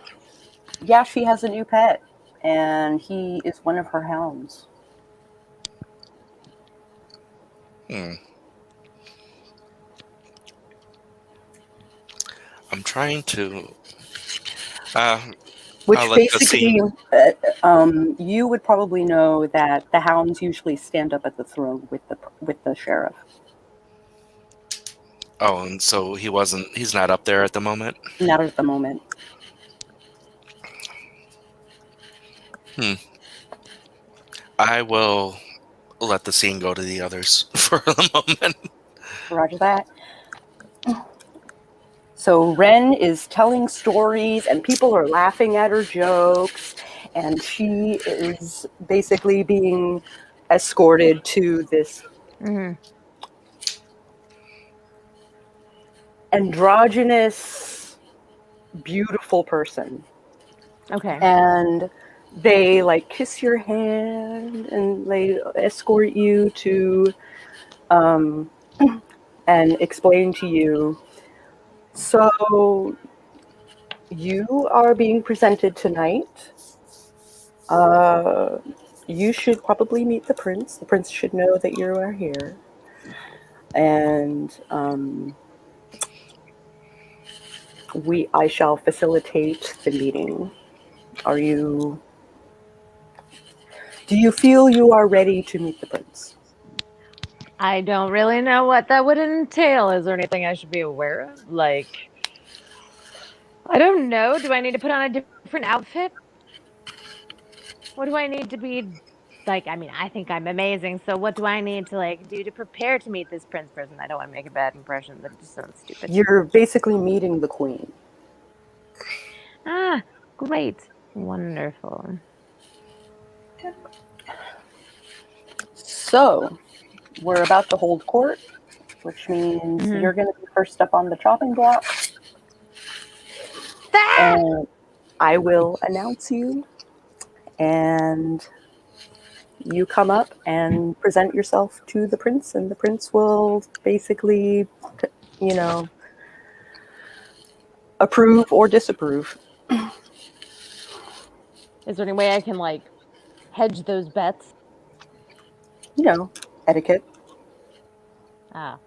Yeah, she has a new pet, and he is one of her hounds. I'm trying to. Which I'll let the basically, you would probably know that the hounds usually stand up at the throne with the sheriff. Oh, and so he's not up there at the moment? Not at the moment. I will let the scene go to the others for the moment. Roger that. So Ren is telling stories, and people are laughing at her jokes, and she is basically being escorted to this androgynous, beautiful person. Okay. And they like kiss your hand and they escort you to and explain to you. So you are being presented tonight. You should probably meet the prince. The prince should know that you are here. And I shall facilitate the meeting. Do you feel you are ready to meet the prince? I don't really know what that would entail. Is there anything I should be aware of? Like, I don't know. Do I need to put on a different outfit? What do I need to be like? I mean, I think I'm amazing. So what do I need to like do to prepare to meet this prince person? I don't want to make a bad impression. That just sounds stupid. You're basically meeting the queen. Ah, great. Wonderful. So, we're about to hold court, which means you're going to be first up on the chopping block. And I will announce you, and you come up and present yourself to the prince, and the prince will basically, approve or disapprove. Is there any way I can like hedge those bets? Etiquette. Ah,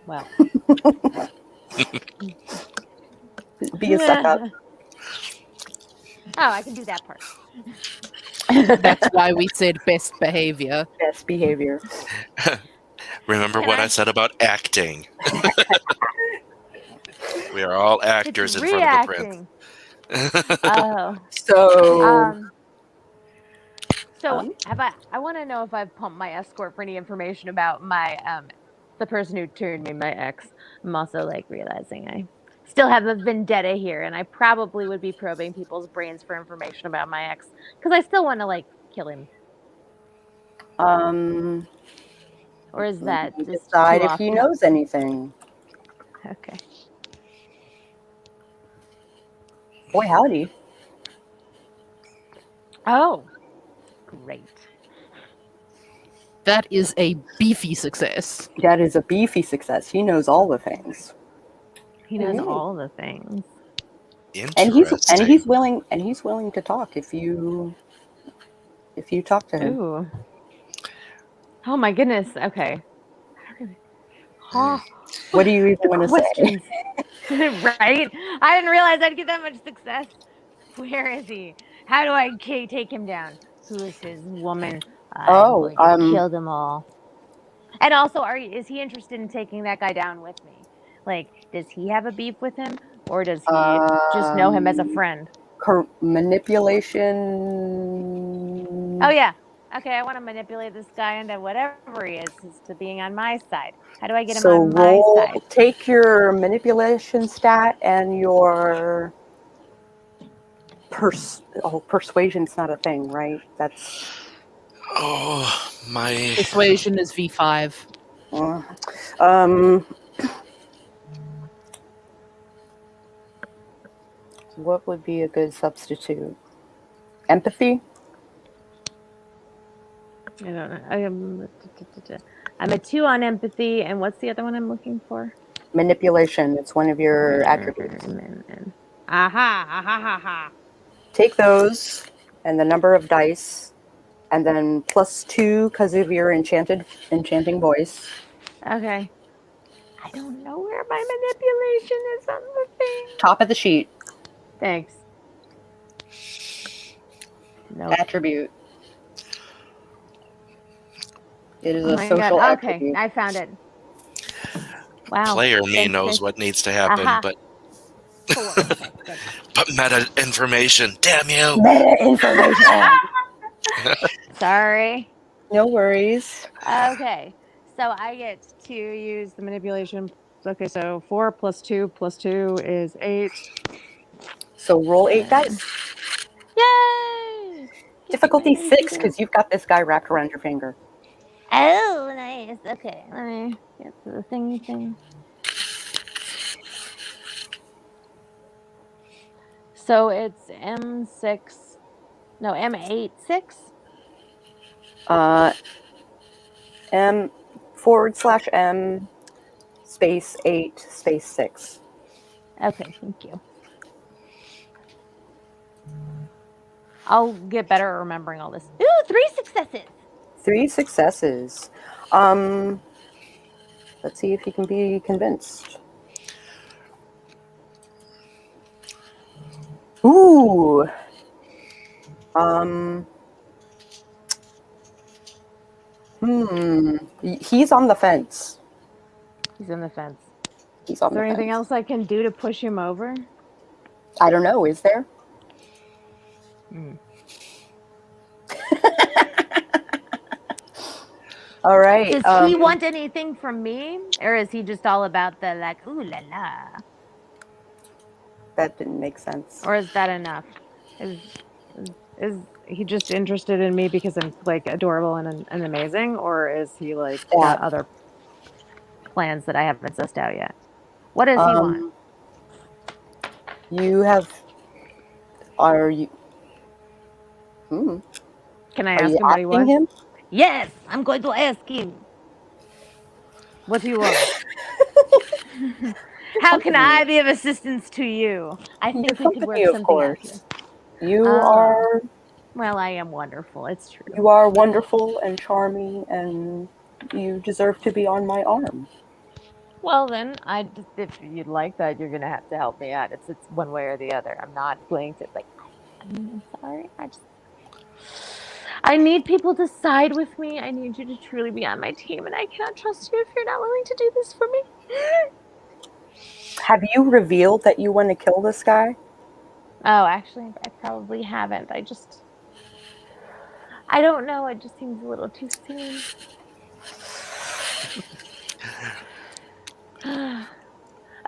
well. Be a suck up. Oh, I can do that part. That's why we said best behavior. Best behavior. Remember what I said about acting. We are all actors in front of the prince. Oh. So I want to know if I've pumped my escort for any information about my the person who turned me my ex. I'm also like realizing I still have a vendetta here, and I probably would be probing people's brains for information about my ex because I still want to like kill him. Or is that just decide if he knows anything? Okay. Boy, howdy. Oh, great. That is a beefy success. That is a beefy success. He knows all the things. He knows Alright. all the things. And Interesting. he's willing to talk if you talk to him. Ooh. Oh my goodness. Okay. Oh, What do you even the want to say? questions. Right? I didn't realize I'd get that much success. Where is he? How do I take him down? Who is his woman? I'm going to kill them all. And also, is he interested in taking that guy down with me? Like, does he have a beef with him, or does he just know him as a friend? Manipulation. Oh yeah. Okay, I want to manipulate this guy into whatever he is to being on my side. How do I get him on my side? Take your manipulation stat and your persuasion's not a thing, right? That's my Persuasion is V5. What would be a good substitute? Empathy? I don't know. I'm a 2 on empathy, and what's the other one I'm looking for? Manipulation. It's one of your attributes. Aha. Take those and the number of dice, and then +2 because of your enchanting voice. Okay. I don't know where my manipulation is on the thing. Top of the sheet. Thanks. No. Attribute. It is a social attribute. Okay, I found it. Wow. Player me knows what needs to happen, but meta information. Damn you. Meta information. Sorry. No worries. Okay. So I get to use the manipulation. Okay, so 4 + 2 + 2 is 8. So roll 8 dice. Yay! Difficulty 6 because you've got this guy wrapped around your finger. Oh, nice. Okay, let me get to the thing. So it's M6. No, M86. M/M space 8 space 6. Okay, thank you. I'll get better at remembering all this. Ooh, 3 successes. 3 successes. Let's see if you can be convinced. Ooh. He's on the fence. He's on the fence. He's on Is there the anything fence. else I can do to push him over? I don't know. Is there? All right. Does he want anything from me? Or is he just all about the like, ooh la la? That didn't make sense. Or is that enough? Is he just interested in me because I'm like adorable and amazing? Or is he like got other plans that I haven't sussed out yet? What does he want? Are you? Can I ask him what he wants? Him? Yes, I'm going to ask him. What do you want? How can I be of assistance to you? I think we could work something out here. You are. Well, I am wonderful. It's true. You are wonderful and charming, and you deserve to be on my arm. Well, then, if you'd like that, you're gonna have to help me out. It's one way or the other. I'm not going to I'm sorry. I need people to side with me. I need you to truly be on my team, and I cannot trust you if you're not willing to do this for me. Have you revealed that you want to kill this guy? Oh, actually, I probably haven't. I don't know. It just seems a little too soon.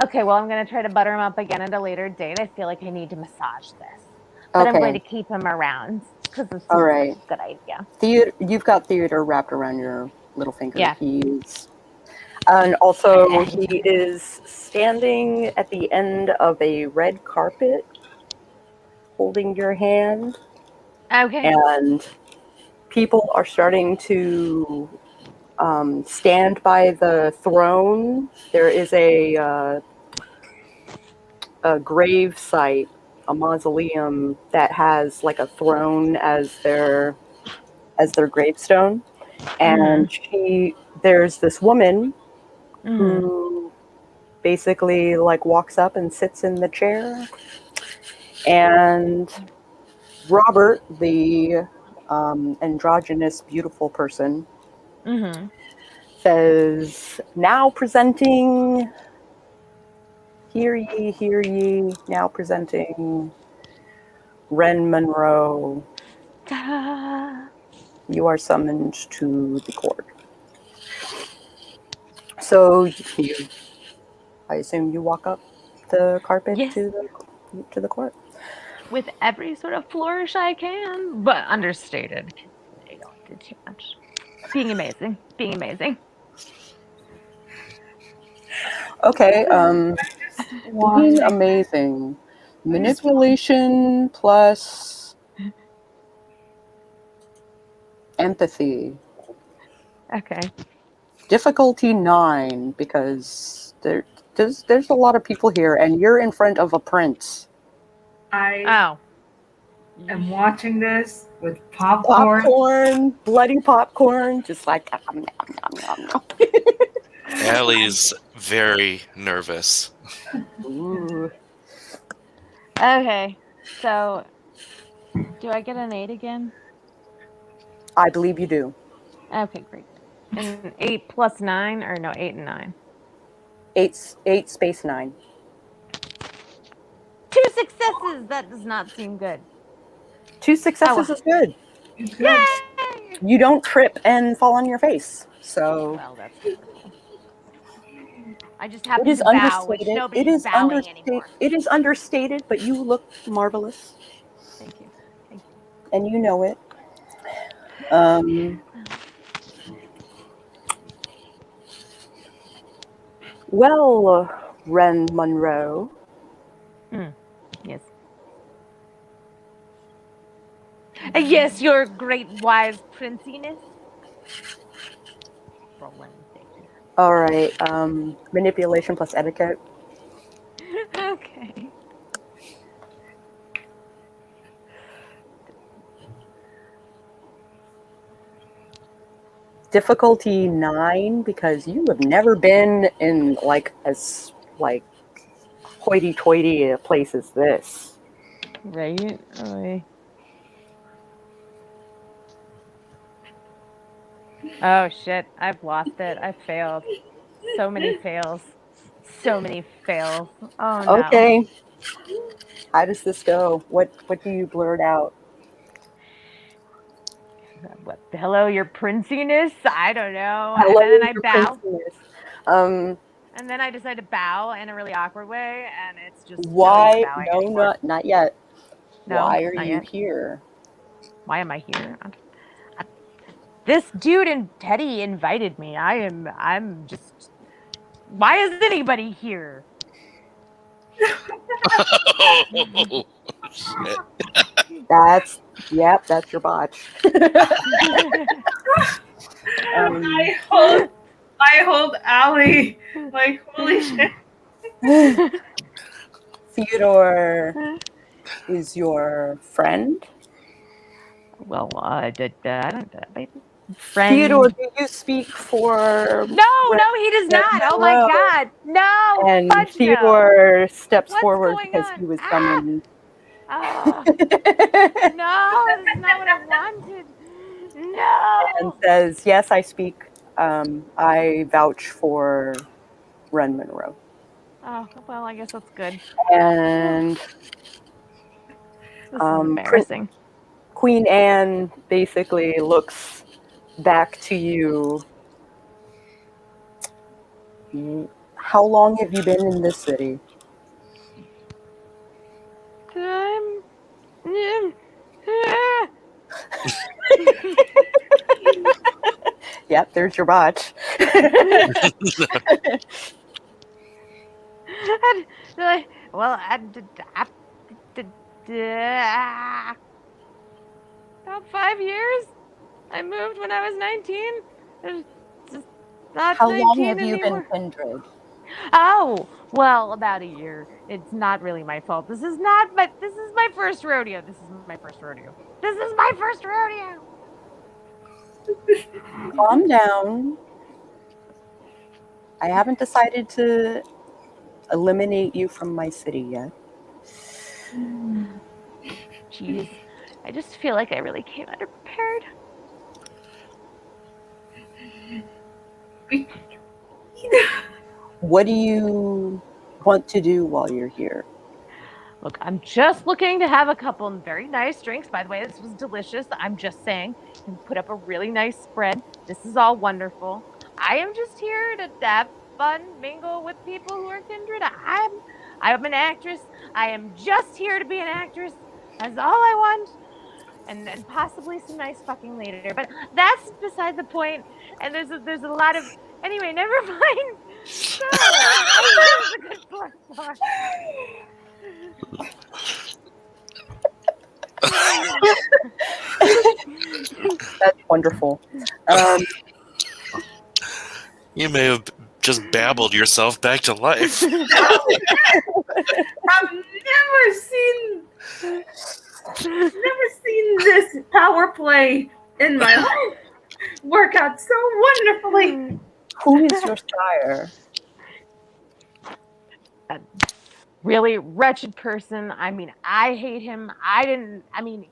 Okay, well, I'm going to try to butter him up again at a later date. I feel like I need to massage this. But I'm going to keep him around because it's a good idea. You've got theater wrapped around your little finger. Yeah. And also, he is standing at the end of a red carpet holding your hand, Okay. and people are starting to stand by the throne. There is a grave site, a mausoleum that has like a throne as their gravestone, and there's this woman who basically like walks up and sits in the chair, and Robert, the androgynous beautiful person, says, "Now presenting, hear ye, now presenting Ren Monroe. Ta-da. You are summoned to the court." So I assume you walk up the carpet Yes. to the court. With every sort of flourish I can, but understated. I don't do too much. Being amazing. Okay, Why? being amazing. Manipulation plus empathy. Okay. Difficulty 9, because there's a lot of people here, and you're in front of a prince. I Oh. am watching this with popcorn. Popcorn, bloody popcorn, just like nom, nom, nom, nom. Allie's very nervous. Ooh. Okay. So, do I get an 8 again? I believe you do. Okay, great. And 8 plus 9, or no, 8 and 9. 8 space 9. 2 successes! That does not seem good. 2 successes is good. It's good. Yay! You don't trip and fall on your face. So Well, that's wonderful. I just have it is to bow, which understated. nobody's bowing anymore. It is understated, but you look marvelous, Thank you. and you know it. Well, Ren Monroe. Yes. Yes, your great wise princiness. For one thing. All right. Manipulation plus etiquette. Okay. Difficulty 9, because you have never been in like as like hoity-toity a place as this. Right? Oh shit, I've lost it. I failed. So many fails. Oh no. Okay. How does this go? What do you blurt out? What? Hello, your princiness? I don't know. Hello, and then I your bow. princiness. And then I decide to bow in a really awkward way, and it's just Why? bowing No, anymore. not yet. No, Why are not you yet. here? Why am I here? This dude and Teddy invited me. I'm just. Why is anybody here? Oh, shit. That's your botch. I hold Allie like holy shit. Theodore is your friend. Well, I don't. Friend. Theodore, do you speak for? No, he does not. Oh my God, no! And fudge Theodore steps What's forward going because on? he was summoned. No, this is not what I wanted. No. And says, "Yes, I speak. I vouch for Ren Monroe." Oh well, I guess that's good. And This is embarrassing. Queen Anne basically looks back to you. How long have you been in this city? Yep, there's your botch. About 5 years. I moved when I was 19. It's just not How 19 long have you been anymore. kindred? Oh, well, about a year. It's not really my fault. This is my first rodeo. This is my first rodeo. Calm down. I haven't decided to eliminate you from my city yet. Jeez. I just feel like I really came underprepared. What do you want to do while you're here? Look, I'm just looking to have a couple very nice drinks. By the way, this was delicious. I'm just saying, and put up a really nice spread. This is all wonderful. I am just here to have fun, mingle with people who are kindred. I'm an actress. I am just here to be an actress. That's all I want. And possibly some nice fucking later. But that's beside the point. And there's a lot of... Anyway, never mind. So, I think it was a good plus. That's wonderful. You may have just babbled yourself back to life. I've never seen this power play in my life work out so wonderfully. Who is your sire? A really wretched person. I mean, I hate him.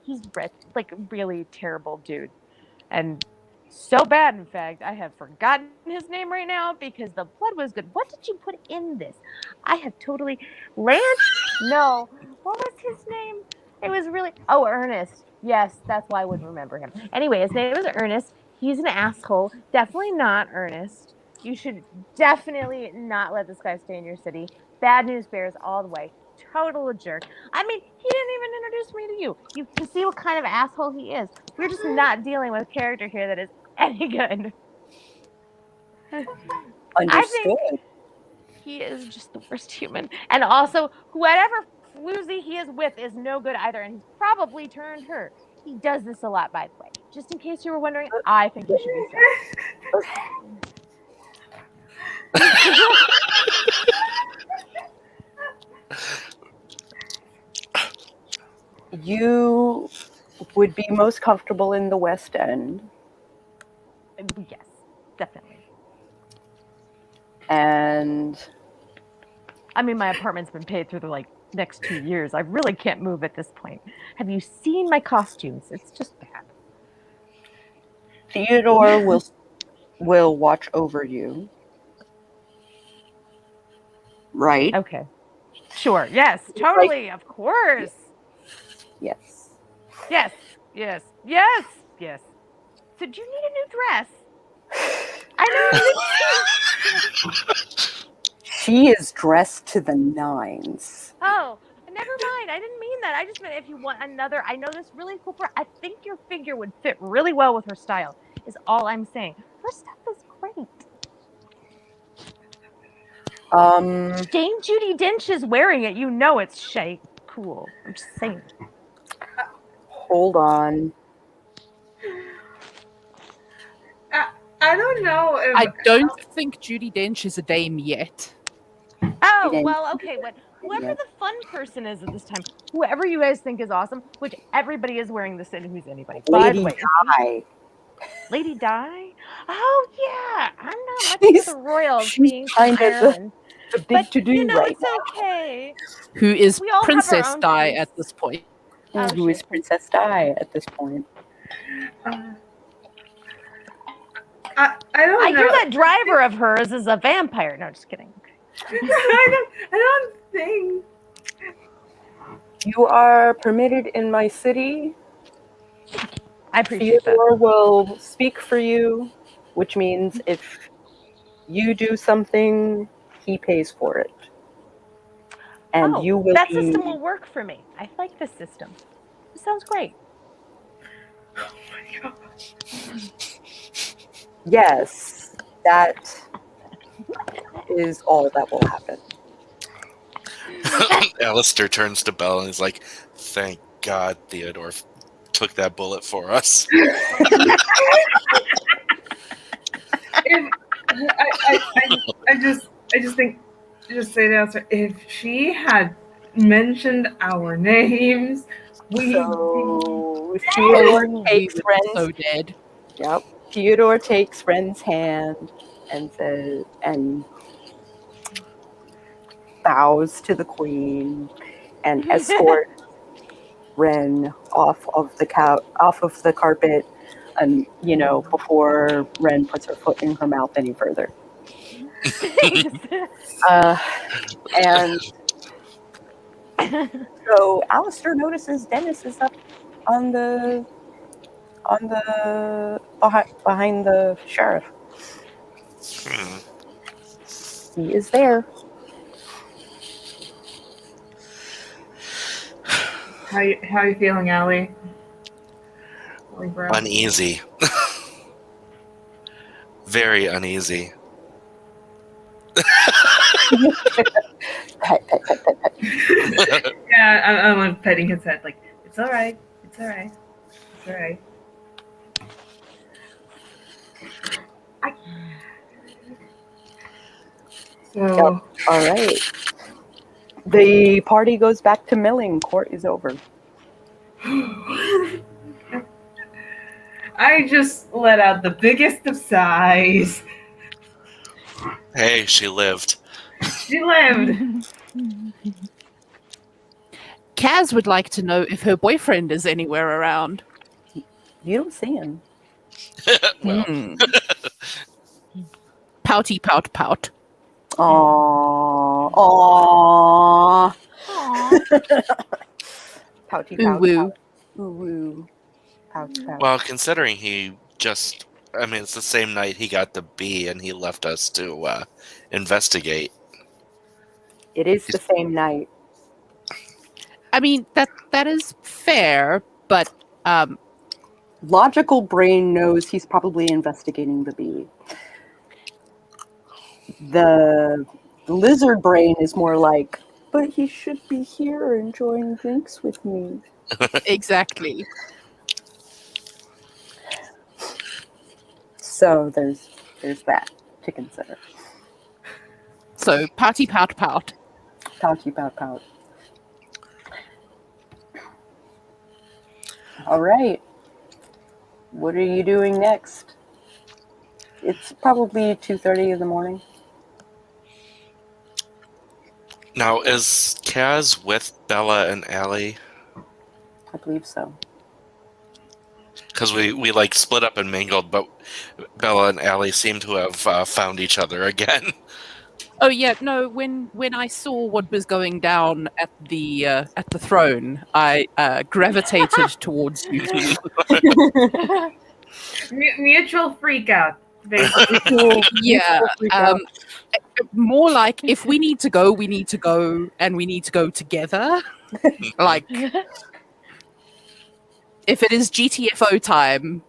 He's like a really terrible dude. And so bad, in fact, I have forgotten his name right now because the blood was good. What did you put in this? I have totally... Lance? No. What was his name? It was really... Oh, Ernest. Yes, that's why I wouldn't remember him. Anyway, his name was Ernest. He's an asshole. Definitely not Ernest. You should definitely not let this guy stay in your city. Bad news bears all the way. Total jerk. I mean, he didn't even introduce me to you. You can see what kind of asshole he is. We're just not dealing with a character here that is any good. Understood. I think he is just the worst human. And also, whatever floozy he is with is no good either, and he's probably turned her. He does this a lot, by the way. Just in case you were wondering, I think he should be sad. You would be most comfortable in the West End. Yes, definitely. And I mean, my apartment's been paid through the next 2 years. I really can't move at this point. Have you seen my costumes? It's just bad. Theodore will watch over you. Right? Okay. Sure. Yes, totally. Of course. Yes. Yes. Yes. Yes. Yes. So do you need a new dress? I know. She is dressed to the nines. Oh, never mind. I didn't mean that. I just meant if you want another. I know this really cool part. I think your figure would fit really well with her style, is all I'm saying. Her stuff is great. Dame Judi Dench is wearing it. You know it's cool. I'm just saying. Hold on. I don't know if... I don't think Judi Dench is a dame yet. Oh, well, okay. Whoever the fun person is at this time, whoever you guys think is awesome, which everybody is wearing this in who's anybody. By the way, Di. Lady Di? Oh, yeah. I'm not much for the royals being from Ireland. The big to-do right it's okay. Who is We all have Princess our own Di things. at this point? now. Oh, Who is shit. Princess Di at this point? I don't I know. hear that driver of hers is a vampire. No, just kidding. I don't think... You are permitted in my city. I appreciate that. Theodore will speak for you, which means if you do something, he pays for it. And you will that be... system will work for me. I like this system. It sounds great. Oh my gosh. Yes, that is all that will happen. Allistair turns to Belle and is like, thank God Theodore took that bullet for us. I just think, just say that, sir, if she had mentioned our names, So Theodore We takes were Ren's. so dead. Yep. Theodore takes Ren's hand and says, and bows to the queen and escorts Ren off of the carpet, and before Ren puts her foot in her mouth any further. And so Allistair notices Dennis is up on the behind the sheriff. He is there. How you feeling, Allie? Uneasy. Very uneasy. Pet. Yeah, I'm petting his head like, it's all right. It's all right. It's all right. So, Yep. All right. The party goes back to milling. Court is over. I just let out the biggest of sighs. Hey, she lived. She lived. Kaz would like to know if her boyfriend is anywhere around. You don't see him. Well, Pouty pout pout. Aww. Pouty Ooh pout woo. pout. Ooh woo. Pout pout. well, considering it's the same night he got the B and he left us to investigate. It is the same night. I mean, that is fair, but Logical brain knows he's probably investigating the bee. The lizard brain is more like, but he should be here enjoying drinks with me. exactly. So there's that to consider. So pouty pout pout. Pouty pout pout. All right. What are you doing next? It's probably 2:30 in the morning. Now, is Kaz with Bella and Allie? I believe so. Because we like split up and mingled, but Bella and Allie seem to have found each other again. Oh yeah, no. When I saw what was going down at the throne, I gravitated towards you two. Mutual freak out, basically. Yeah. More like if we need to go, we need to go, and we need to go together. Like if it is GTFO time.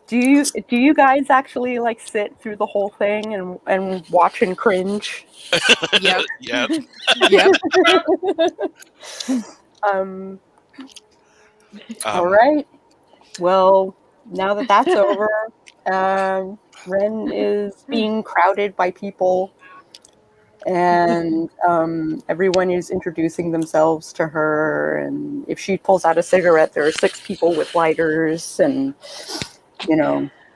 Do you guys actually like sit through the whole thing and watch and cringe? Yep. Yep. Yep. All right. Well, now that that's over, Ren is being crowded by people, and everyone is introducing themselves to her. And if she pulls out a cigarette, there are 6 people with lighters and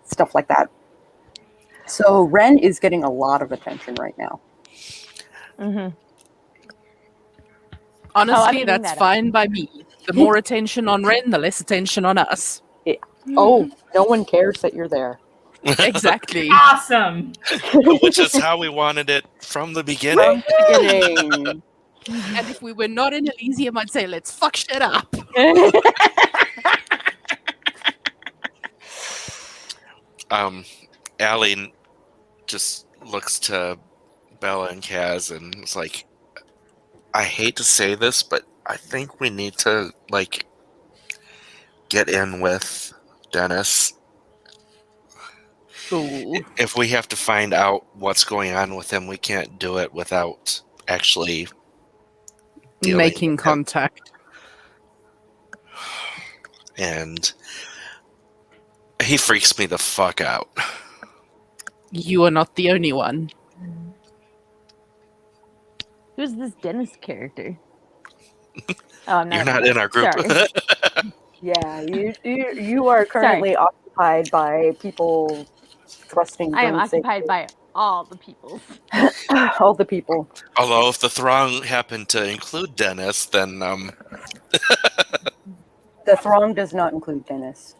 stuff like that. So Ren is getting a lot of attention right now. Mm-hmm. Honestly, that's fine by me. The more attention on Ren, the less attention on us. Oh, no one cares that you're there. Exactly. Awesome. Which is how we wanted it from the beginning. From the beginning. And if we were not in Elysium, I'd say, let's fuck shit up. Allie just looks to Bella and Kaz and is like, I hate to say this, but I think we need to get in with Dennis. Ooh. If we have to find out what's going on with him, we can't do it without actually dealing Making with him. contact. And he freaks me the fuck out. You are not the only one. Who's this Dennis character? Oh, I'm You're not in our group. Sorry. Yeah, you are currently occupied by people thrusting. I am drinks occupied by all the peoples. all the people. Although if the throng happened to include Dennis, then The throng does not include Dennis.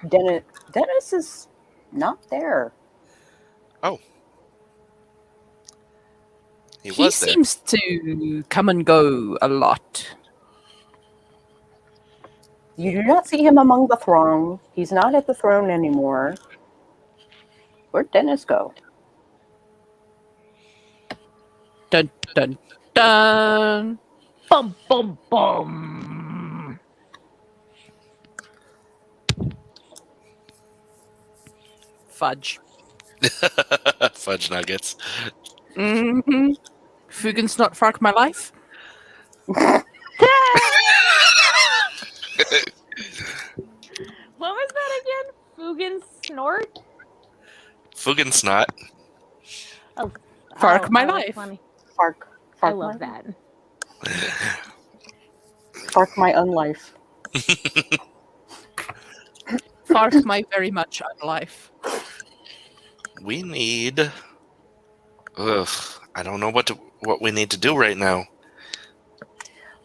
Dennis is not there. oh, he He was there. seems to come and go a lot. You do not see him among the throng. He's not at the throne anymore. Where'd Dennis go? Dun dun dun. Bum bum bum. Fudge. Fudge nuggets. Mm-hmm. Fugen's not fuck my life. What was that again? Fugen snort? Fugen snot. Oh, Fark my that's life. funny. Fark I love my, that. Fark my unlife. Fark my very much life. We need. Ugh, I don't know what we need to do right now.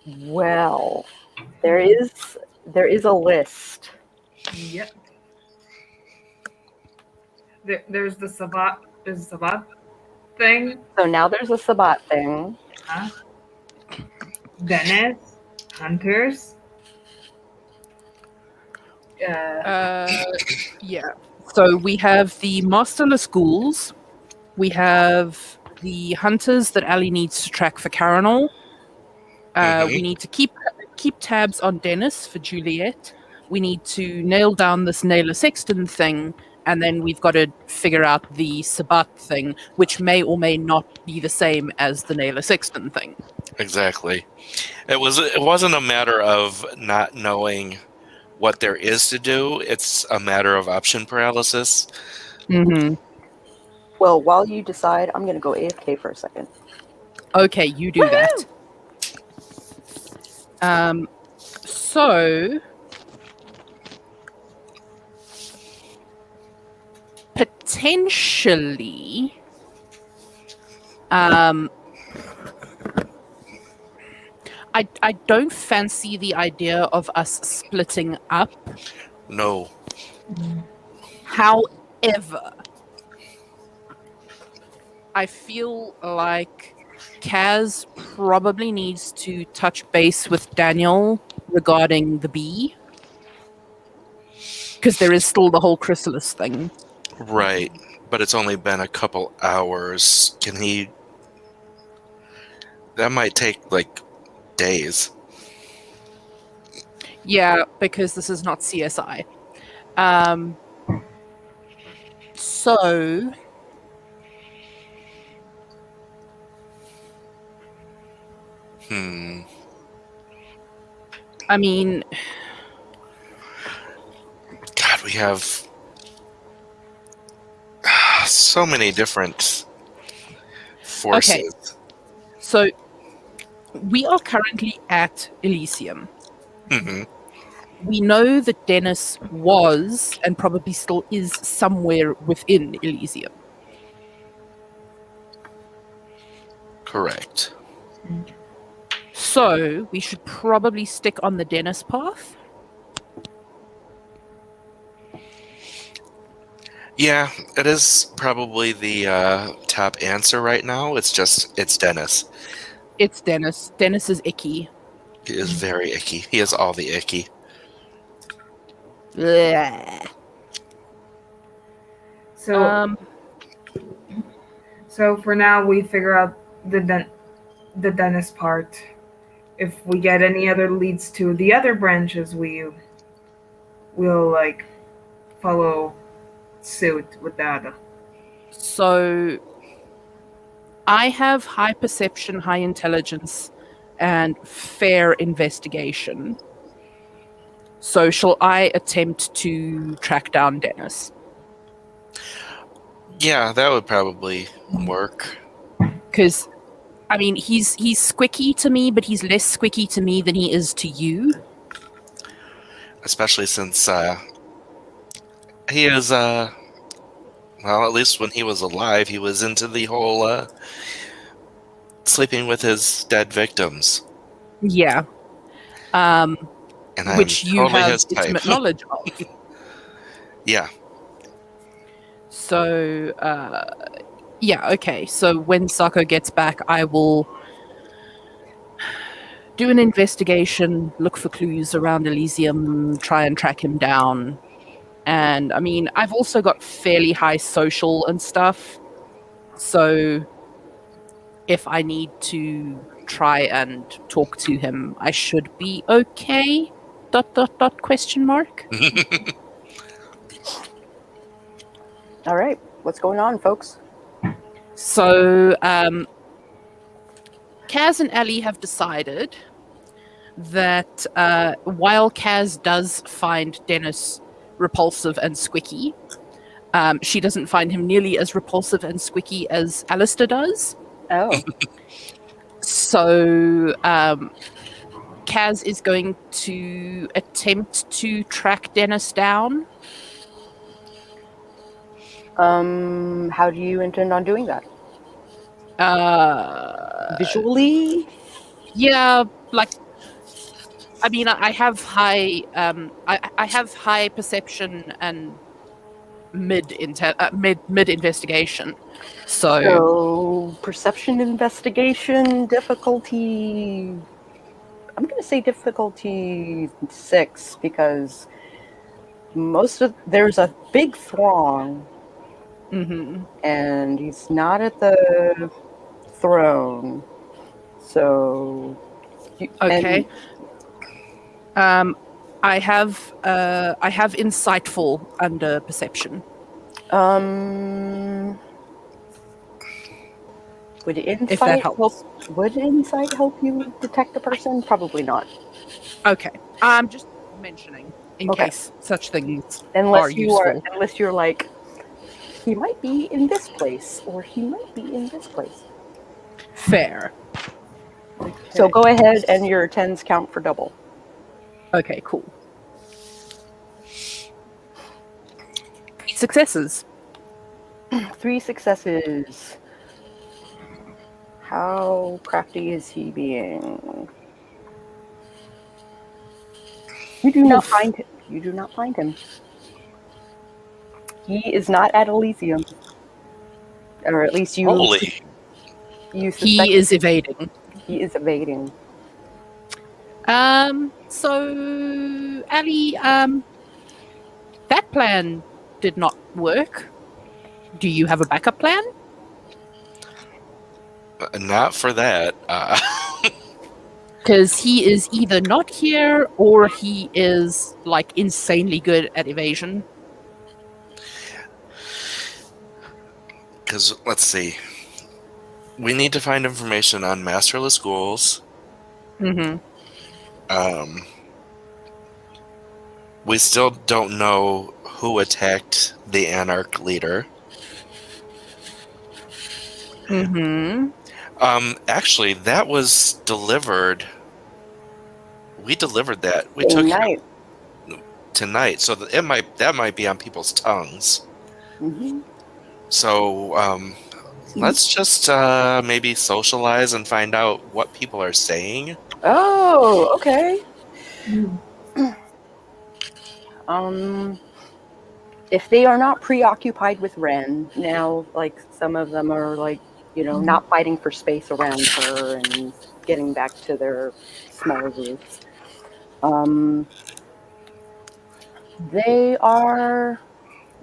Well, there is a list. Yep. There's the Sabbat. There's a Sabbat thing. So now there's a Sabbat thing. Huh? Dennis, hunters. Yeah. So we have the masterless ghouls. We have the hunters that Ali needs to track for Caranol. We need to keep tabs on Dennis for Juliet. We need to nail down this Naylor Sexton thing, and then we've got to figure out the Sabbat thing, which may or may not be the same as the Naylor Sexton thing. Exactly. It wasn't a matter of not knowing what there is to do. It's a matter of option paralysis. Mm-hmm. Well, while you decide, I'm going to go AFK for a second. Okay, you do that. So potentially, I don't fancy the idea of us splitting up. No. However, I feel like Kaz probably needs to touch base with Daniel regarding the bee. Because there is still the whole chrysalis thing. Right. But it's only been a couple hours. Can he... That might take, like, days. Yeah, because this is not CSI. So... I mean... God, we have... so many different forces. Okay. So, we are currently at Elysium. Mm-hmm. We know that Dennis was, and probably still is, somewhere within Elysium. Correct. So, we should probably stick on the Dennis path. Yeah, it is probably the top answer right now. It's Dennis. It's Dennis. Dennis is icky. He is very icky. He has all the icky. Blech. So for now, we figure out the Dennis part. If we get any other leads to the other branches, we'll like follow suit with that. So, I have high perception, high intelligence, and fair investigation. So shall I attempt to track down Dennis? Yeah, that would probably work. Because, I mean, he's squicky to me, but he's less squicky to me than he is to you. Especially since he is, well, at least when he was alive, he was into the whole sleeping with his dead victims. Yeah. And Which I'm you totally have his type. intimate knowledge of. Yeah. So, yeah, okay. So when Sako gets back, I will do an investigation, look for clues around Elysium, try and track him down. And, I mean, I've also got fairly high social and stuff. So if I need to try and talk to him, I should be okay? ... question mark. All right, what's going on, folks? So, Kaz and Ellie have decided that while Kaz does find Dennis repulsive and squicky, she doesn't find him nearly as repulsive and squicky as Allistair does. Oh, So, Kaz is going to attempt to track Dennis down. how do you intend on doing that? Visually? Yeah, like, I mean, I have high, I have high perception and mid investigation. So, perception investigation difficulty. I'm going to say difficulty 6 because there's a big throng Mhm. and he's not at the throne. So, Okay. I have insightful under perception. Would insight If that helps. Would insight help you detect a person? Probably not. Okay. I'm just mentioning in Okay. case such things are useful. Unless you're like, he might be in this place, or he might be in this place. Fair. So go ahead and your 10s count for double. Okay, cool. 3 successes. 3 successes. How crafty is he being? You do not find him. You do not find him. He is not at Elysium. Or at least you... Holy. You suspect He is evading. he is evading. So, Ali, that plan did not work. Do you have a backup plan? Not for that. Because he is either not here or he is, like, insanely good at evasion. Because, let's see. We need to find information on masterless ghouls. Mm-hmm. We still don't know who attacked the Anarch leader. Mm-hmm. Actually, that was delivered. We delivered that. We took Tonight. tonight, so that might be on people's tongues. Mm-hmm. So let's just maybe socialize and find out what people are saying. Oh, okay. If they are not preoccupied with Ren, now, like, some of them are, like, you know, not fighting for space around her and getting back to their smaller groups. They are,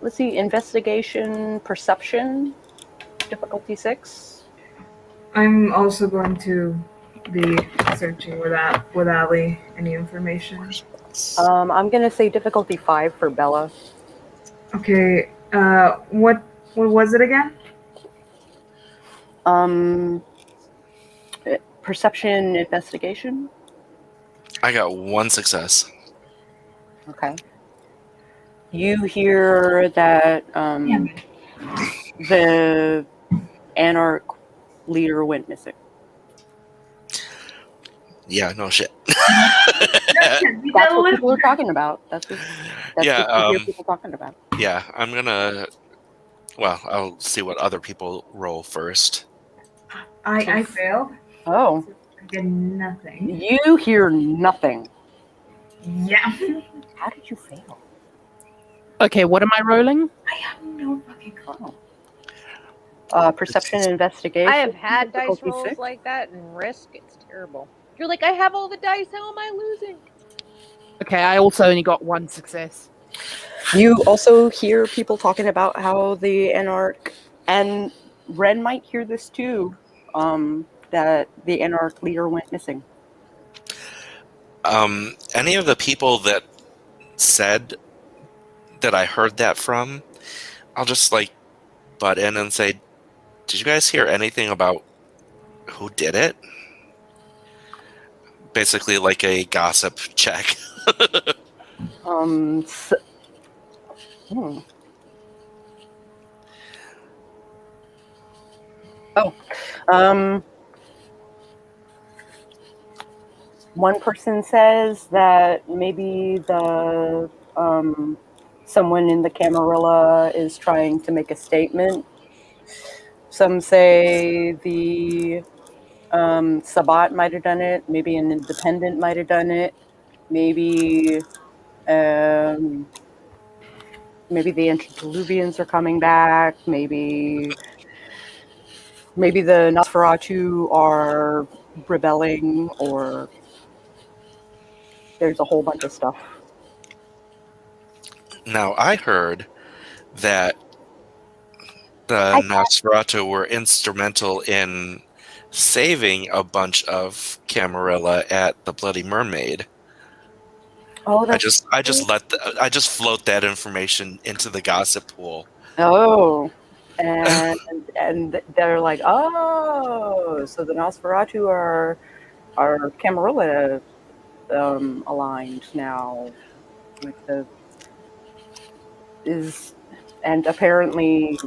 let's see, investigation, perception, difficulty 6. I'm also going to be searching with Ali any information. I'm going to say difficulty 5 for Bella. Okay, what was it again? Perception investigation. I got 1 success. Okay. You hear that the Anarch leader went missing. Yeah, no shit. That's what people are talking about. That's what you hear people talking about. Yeah, I'm gonna. Well, I'll see what other people roll first. I failed. Oh. I did nothing. You hear nothing. Yeah. How did you fail? Okay, what am I rolling? I have no fucking clue. Perception and investigation. I have had dice difficulty rolls 6. like that and Risk. It's terrible. You're like, I have all the dice. How am I losing? Okay, I also only got 1 success. You also hear people talking about how the Anarch, and Ren might hear this too, that the Anarch leader went missing. Any of the people that said that I heard that from, I'll just like butt in and say, did you guys hear anything about who did it? Basically like a gossip check. One person says that maybe the someone in the Camarilla is trying to make a statement. Some say the Sabat might have done it. Maybe an independent might have done it. Maybe the antediluvians are coming back. Maybe the Nosferatu are rebelling, or there's a whole bunch of stuff. Now, I heard that the Nosferatu were instrumental in saving a bunch of Camarilla at the Bloody Mermaid. Oh, I just float that information into the gossip pool. Oh, and they're like, oh, so the Nosferatu are Camarilla aligned now with and apparently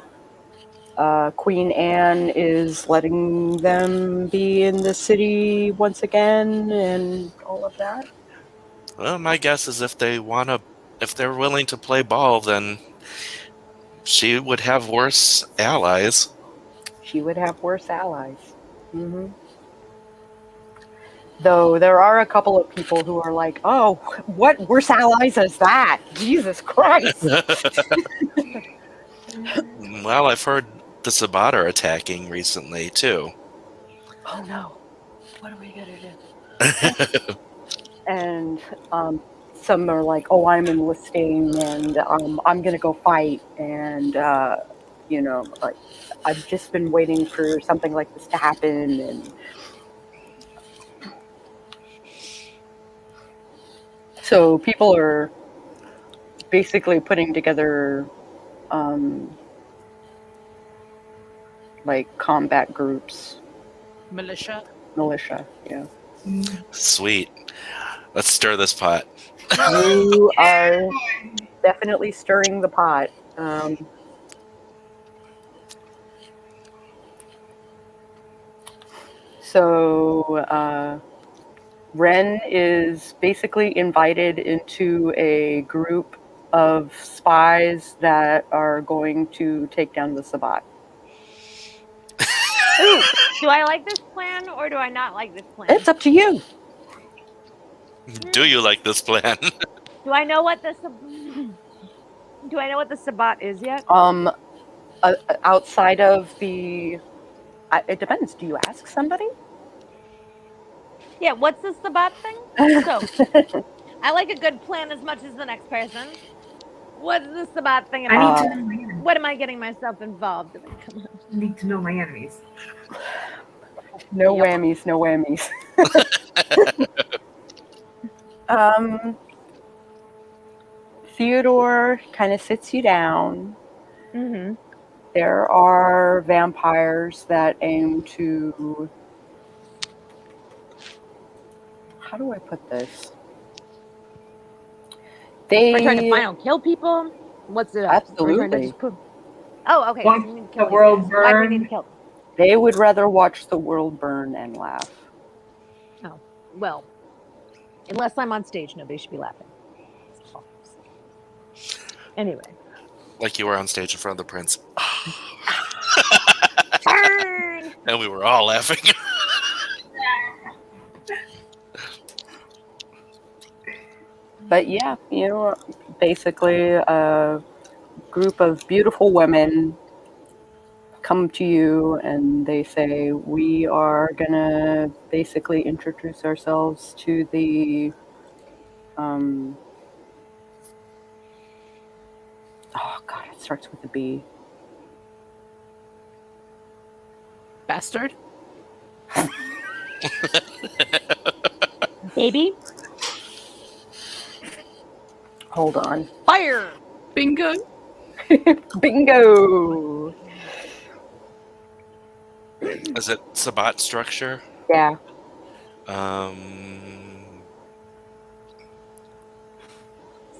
Queen Anne is letting them be in the city once again and all of that. Well, my guess is if they're willing to play ball, then she would have worse allies. She would have worse allies. Mm-hmm. Though there are a couple of people who are like, oh, what worse allies is that? Jesus Christ. Well, I've heard the Sabat are attacking recently, too. Oh, no. What are we going to do? And some are like, oh, I'm enlisting, and I'm going to go fight. And, like, I've just been waiting for something like this to happen. And so people are basically putting together like combat groups. Militia, yeah. Sweet. Let's stir this pot. You are definitely stirring the pot. So Ren is basically invited into a group of spies that are going to take down the Sabat. Ooh, do I like this plan or do I not like this plan? It's up to you. Do you like this plan? Do I know what the Sabat is yet? Outside of the, it depends. Do you ask somebody? Yeah, what's the Sabat thing? So, I like a good plan as much as the next person. What's the Sabat thing about? I need to know my enemies. What am I getting myself involved in? Come on. I need to know my enemies. No whammies, no whammies. Theodore kind of sits you down. Mm-hmm. There are vampires that aim to how do I put this? Are you trying to They final kill people? What's it up? Are you trying to absolutely. just put... Oh, okay. Watch So you need to kill the these world guys. Why do we need burn. to kill them? They would rather watch the world burn and laugh. Oh, well, unless I'm on stage, nobody should be laughing. Anyway. Like you were on stage in front of the prince. Burn! And we were all laughing. But yeah, you know, basically a group of beautiful women come to you and they say, we are gonna basically introduce ourselves to the oh god, it starts with a B. Bastard. Baby? Hold on. Fire! Bingo. Bingo! Is it Sabat structure? Yeah.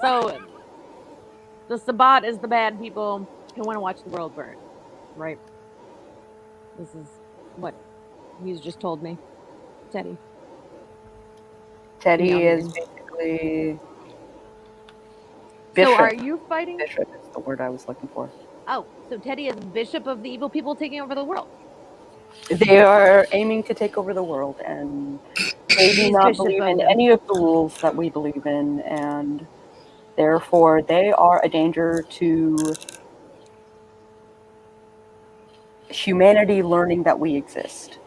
So, the Sabat is the bad people who want to watch the world burn, right? This is what you just told me, Teddy. Teddy Yeah. is basically bishop. So, are you fighting? Bishop is the word I was looking for. Oh, so Teddy is bishop of the evil people taking over the world. They are aiming to take over the world, and they do He's not bishop believe of in them. any of the rules that we believe in, and therefore they are a danger to humanity learning that we exist.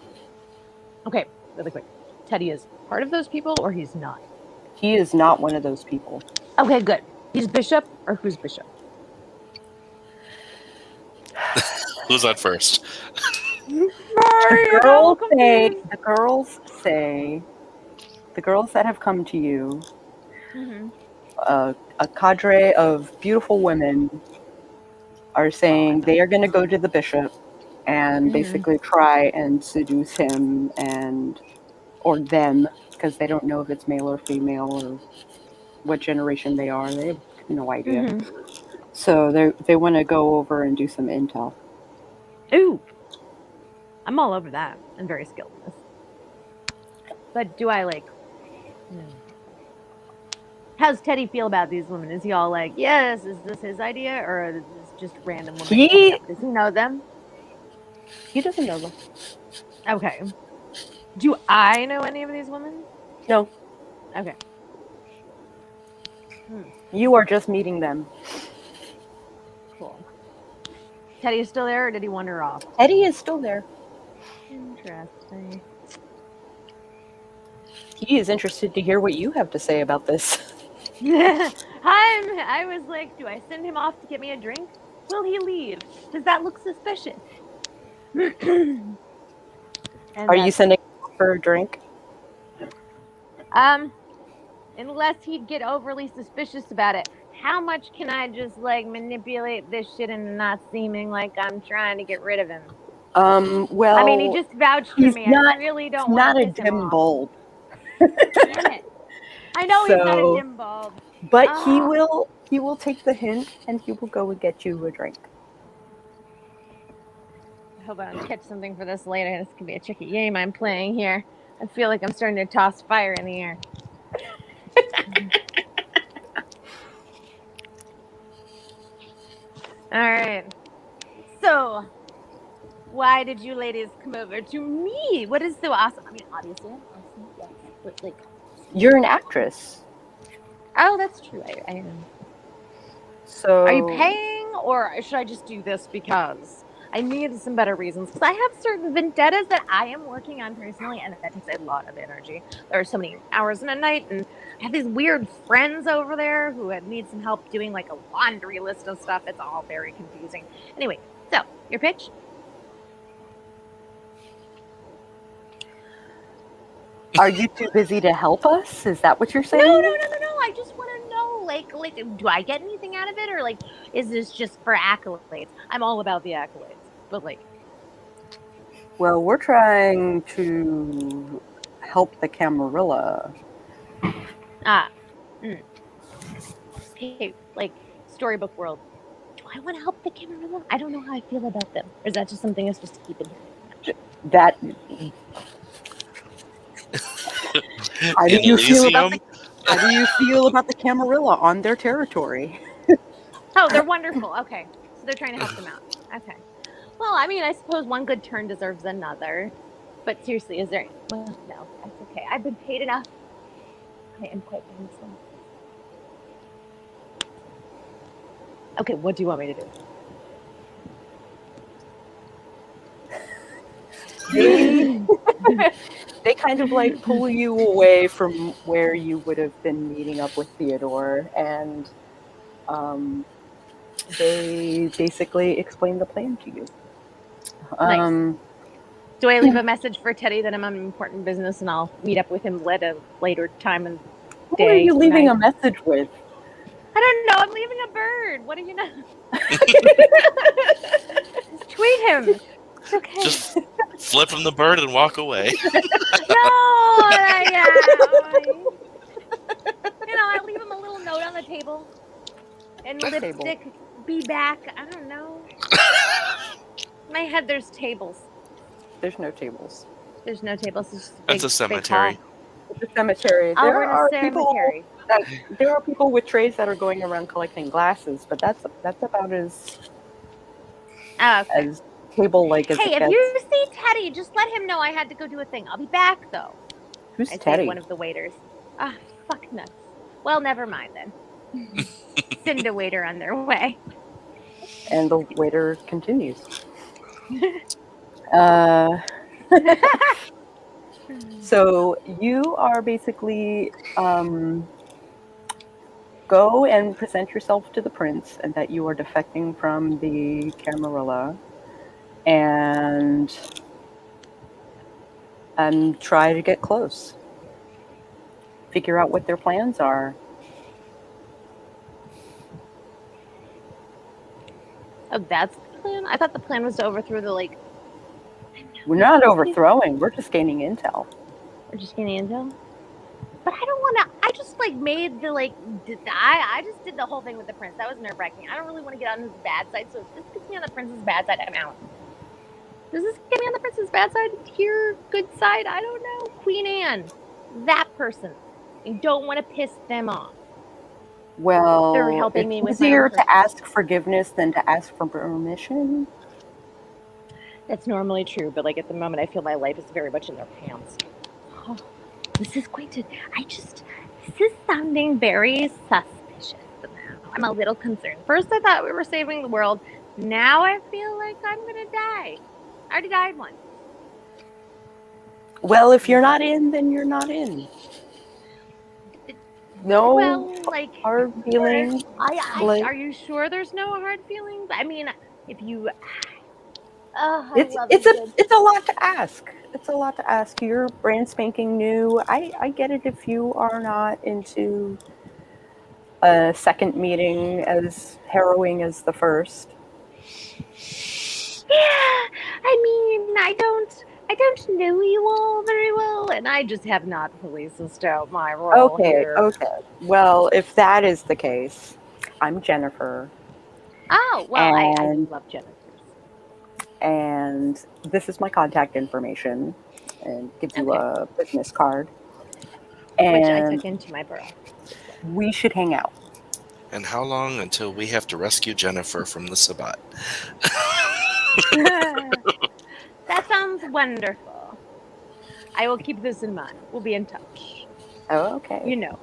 Okay, really quick. Teddy is part of those people, or he's not? He is not one of those people. Okay, good. He's bishop, or who's bishop? Who's on first? The girls that have come to you, Mm-hmm. a cadre of beautiful women are saying they are going to go to the bishop and basically try and seduce him or them, because they don't know if it's male or female or what generation they are. They have no idea. Mm-hmm. So they want to go over and do some intel. Ooh, I'm all over that. I'm very skilled in this. But do I like? How's Teddy feel about these women? Is he all like, yes? Is this his idea, or is this just random women? Does he know them? He doesn't know them. Okay. Do I know any of these women? No, Okay. you are just meeting them. Cool. Teddy is still there, or did he wander off? Eddie is still there. Interesting. He is interested to hear what you have to say about this. I was like, do I send him off to get me a drink? Will he leave? Does that look suspicious? Are you sending him for a drink? Unless he'd get overly suspicious about it. How much can I just like manipulate this shit into not seeming like I'm trying to get rid of him? Well, I mean, he just vouched for he's me. not- I really don't he's want not to a piss him dim off. bulb. Damn it! I know he's not a So- dim bulb. But Ah. he will take the hint and he will go and get you a drink. I hope I don't catch something for this later. This could be a tricky game I'm playing here. I feel like I'm starting to toss fire in the air. All right. So, why did you ladies come over to me? What is so awesome? I mean, obviously, I'm awesome, yes, but like, You're an actress. oh, that's true. I am. So Are you paying, or should I just do this because I need some better reasons? Because I have certain vendettas that I am working on personally, and that takes a lot of energy. There are so many hours in a night, and I have these weird friends over there who need some help doing like a laundry list of stuff. It's all very confusing. Anyway, so your pitch? Are you too busy to help us? Is that what you're saying? No. I just want to know, like, do I get anything out of it, or like, is this just for accolades? I'm all about the accolades, but like, Well, we're trying to help the Camarilla Ah. Okay, like storybook world. Do I want to help the Camarilla? I don't know how I feel about them. Or is that just something I'm supposed to keep in here? That. How do In you feel about Elysium? How do you feel about the Camarilla on their territory? Oh, they're wonderful. Okay. So they're trying to help them out. Okay. Well, I mean, I suppose one good turn deserves another. But seriously, is there... Well, no, that's okay. I've been paid enough. I am quite thankful. Okay, what do you want me to do? They kind of like pull you away from where you would have been meeting up with Theodore, and they basically explain the plan to you. Nice. Do I leave a message for Teddy that I'm on important business and I'll meet up with him at a later time and Who day? are you leaving night? a message with? I don't know. I'm leaving a bird. What do you know? Just tweet him. It's okay. Just flip him the bird and walk away. I leave him a little note on the table. And lipstick, be back. I don't know. In my head, there's tables. There's no tables. There's no tables. It's just That's a cemetery. It's a cemetery. Oh, we're in a cemetery. There are people with trays that are going around collecting glasses, but that's about as table-like as it Hey, if gets. you see Teddy, just let him know I had to go do a thing. I'll be back, though. Who's I Teddy? say one of the waiters. Ah, fuck nuts. Well, never mind then. Send a waiter on their way. And the waiter continues. So you are basically go and present yourself to the prince, and that you are defecting from the Camarilla, and try to get close. Figure out what their plans are. Oh, that's the plan? I thought the plan was to overthrow the, like... We're not overthrowing. We're just gaining intel. We're just gaining intel? But I don't want to... I just, like, made the, like... I just did the whole thing with the prince. That was nerve-wracking. I don't really want to get on his bad side, so if this gets me on the prince's bad side, I'm out. Does this get me on the prince's bad side? Your good side? I don't know. Queen Anne. That person. I don't want to piss them off. Well, They're helping me with it's easier my to ask forgiveness than to ask for permission. That's normally true, but like at the moment, I feel my life is very much in their hands. Oh, this is going to. This is sounding very suspicious now. I'm a little concerned. First, I thought we were saving the world. Now I feel like I'm gonna die. I already died once. Well, if you're not in, then you're not in. No hard feelings. Are you sure there's no hard feelings? I mean, if you... It's a lot to ask. It's a lot to ask. You're brand spanking new. I get it if you are not into a second meeting as harrowing as the first. Yeah, I mean, I don't know you all very well, and I just have not fully sussed out my role here. Okay. Well, if that is the case, I'm Jennifer. Oh, well, I love Jennifer. And this is my contact information, and gives you a business card. And which I took into my burrow. We should hang out. And how long until we have to rescue Jennifer from the Sabbat? That sounds wonderful. I will keep this in mind. We'll be in touch. Oh, okay. You know.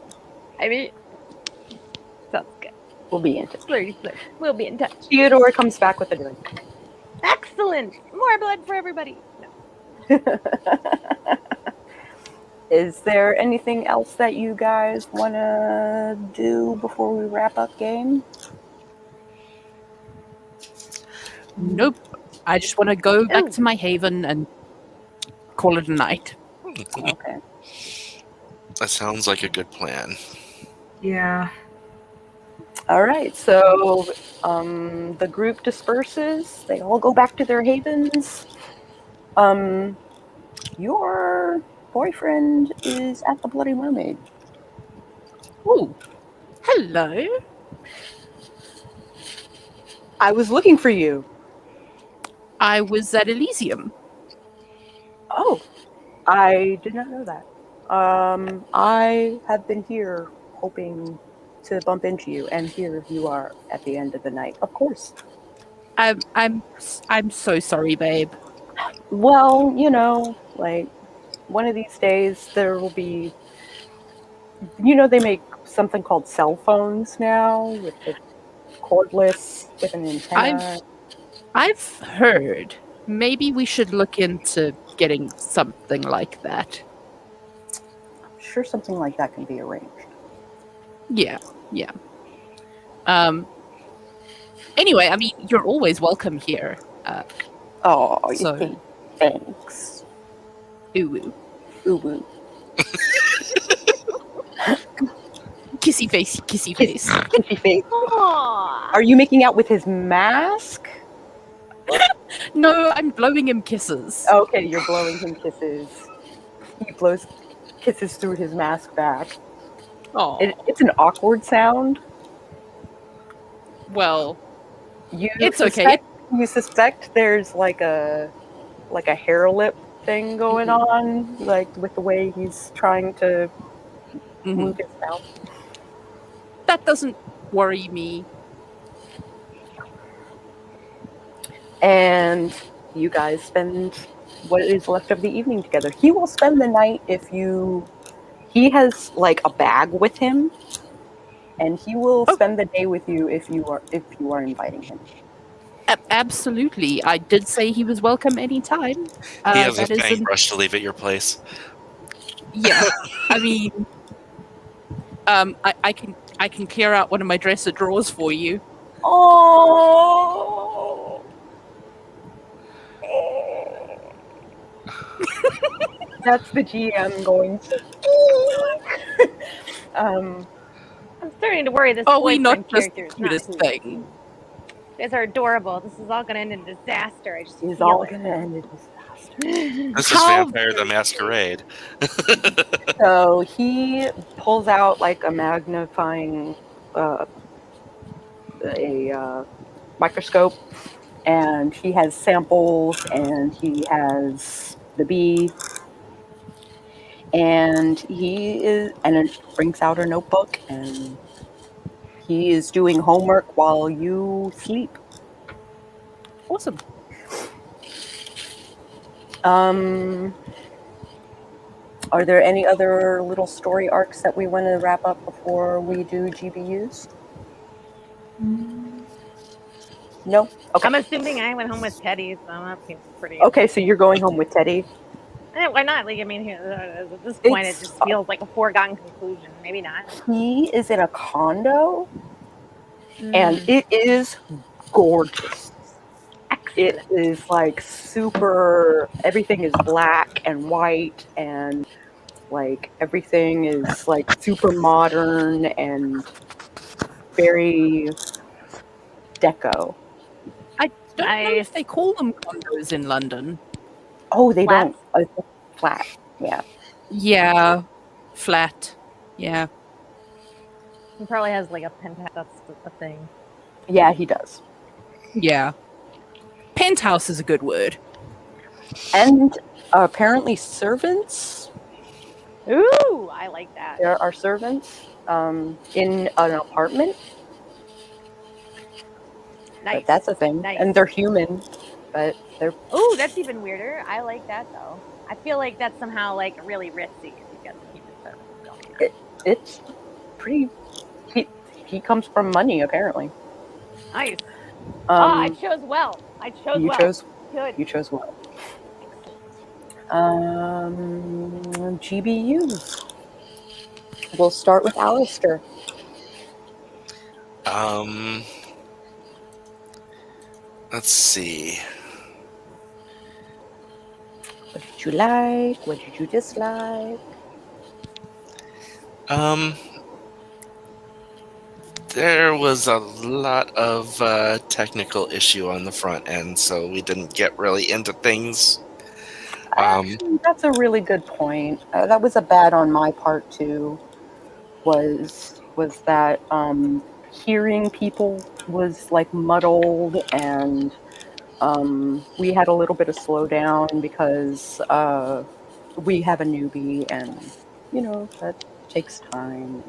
I mean, sounds good. We'll be in touch. We'll be in touch. Theodore comes back with a drink. Excellent! More blood for everybody. No. Is there anything else that you guys want to do before we wrap up game? Nope. I just want to go back to my haven and call it a night. Okay. That sounds like a good plan. Yeah. All right. So the group disperses. They all go back to their havens. Your boyfriend is at the Bloody Mermaid. Oh, hello. I was looking for you. I was at Elysium. Oh, I did not know that. I have been here hoping to bump into you, and here you are at the end of the night. Of course. I'm so sorry, babe. Well, like one of these days there will be. They make something called cell phones now with the cordless with an antenna. I've heard maybe we should look into getting something like that. I'm sure something like that can be arranged. Yeah. Anyway, I mean, you're always welcome here. Oh, So- you thanks. Ooh. Ooh. Kissy face. Kissy face. Aww. Are you making out with his mask? No, I'm blowing him kisses. Okay, you're blowing him kisses. He blows kisses through his mask back. Oh, It's an awkward sound. well, You it's okay. You suspect there's like a hair lip thing going on, like with the way he's trying to move his mouth. That doesn't worry me. And you guys spend what is left of the evening together. He will spend the night he has like a bag with him, and he will spend the day with you if you are inviting him. Absolutely. I did say he was welcome anytime. He has a that isn't- paintbrush to leave at your place. Yeah. I mean, I can clear out one of my dresser drawers for you. Oh. That's the GM going to. I'm starting to worry this Are we boyfriend not just character is the not cutest who thing? You guys are adorable. This is all going to end in disaster. I just He's feel all it. gonna end in disaster. This is How Vampire the Masquerade. So he pulls out like a magnifying microscope, and he has samples, and he has the bee, and it brings out a notebook, and he is doing homework while you sleep. Awesome. Are there any other little story arcs that we want to wrap up before we do GBUs? No? Okay. I'm assuming I went home with Teddy, so that seems pretty. Okay, so you're going home with Teddy. Why not? Like, I mean, at this point, it just feels like a foregone conclusion. Maybe not. He is in a condo, and it is gorgeous. It is like super, everything is black and white, and like everything is like super modern and very deco. I don't know Nice. if they call them condos in London. Oh, they Flats? don't. Flat, yeah. Yeah. Flat. Yeah. He probably has like a penthouse. That's the thing. Yeah, he does. Yeah. Penthouse is a good word. And apparently servants. Ooh, I like that. There are servants in an apartment. Nice. But that's a thing. Nice. And they're human, but they're... Ooh, that's even weirder. I like that though. I feel like that's somehow like really ritzy because you've got the human services going on. It's pretty... He comes from money, apparently. Nice. I chose well. You well. chose... Good. You chose well. GBUs. We'll start with Allistair. Let's see. What did you like? What did you dislike? There was a lot of technical issue on the front end, so we didn't get really into things. Actually, that's a really good point. That was a bad on my part, too. was that hearing people was like muddled, and we had a little bit of slowdown because we have a newbie, and that takes time.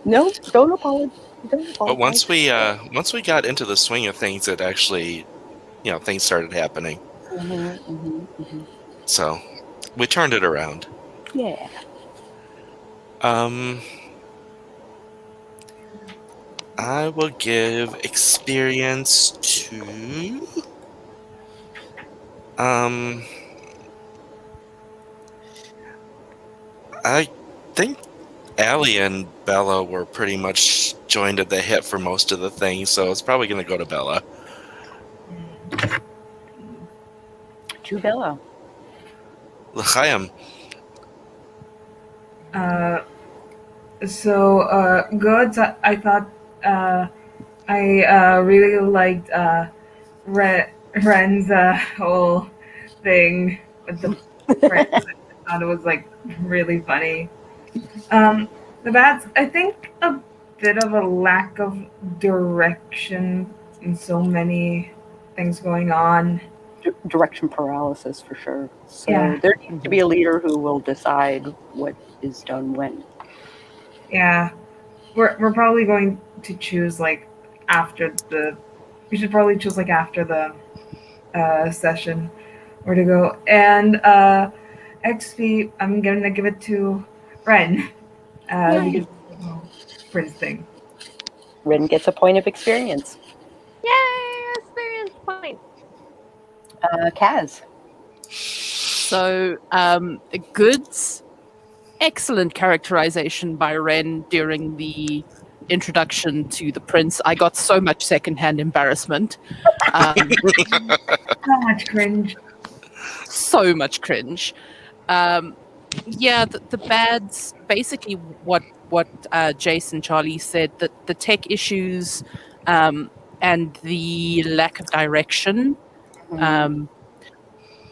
No, don't apologize. Don't But apologize. once we got into the swing of things, it actually, things started happening. So we turned it around. Yeah. I will give experience to I think Allie and Bella were pretty much joined at the hip for most of the things, so it's probably going to go to Bella. To Bella. L'chaim. Goods. I thought I really liked Ren's whole thing with the friends. I thought it was like really funny. The bats, I think a bit of a lack of direction and so many things going on. Direction paralysis for sure. So Yeah. there needs to be a leader who will decide what is done when. Yeah, we're probably going to choose like after the. We should probably choose like after the session where to go. And XP, I'm gonna give it to Ren. Because Prince thing. Ren gets a point of experience. Yay! Experience point. Kaz. So, Goods, excellent characterization by Ren during the introduction to the prince. I got so much secondhand embarrassment. So much cringe. So much cringe. Yeah, the bads, basically what Jayce and Charlie said, that the tech issues and the lack of direction.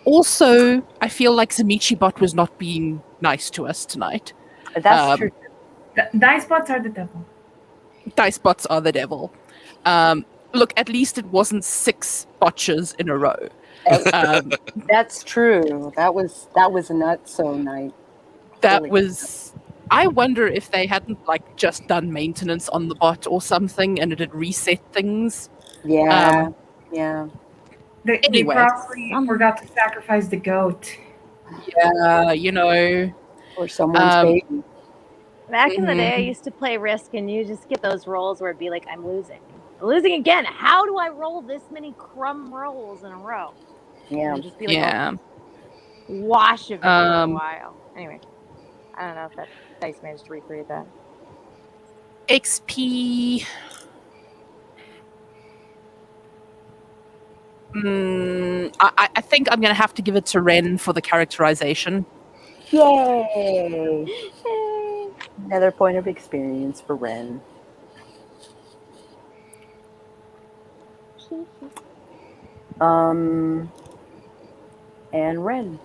Also, I feel like Zamichi-bot was not being nice to us tonight. That's true. Dice bots are the devil. Dice bots are the devil. Look, at least it wasn't 6 botches in a row. That's true. That was not so nice. That was. I wonder if they hadn't like just done maintenance on the bot or something, and it had reset things. Yeah. Yeah. They Anyway. probably forgot to sacrifice the goat. Yeah, Or someone's baby. Back in the day, I used to play Risk, and you just get those rolls where it'd be like, I'm losing. I'm losing again. How do I roll this many crumb rolls in a row? Yeah. And just be like, wash of it for a while. Anyway, I don't know if that dice managed to recreate that. XP. I think I'm going to have to give it to Ren for the characterization. Yay! Another point of experience for Ren. And Ren.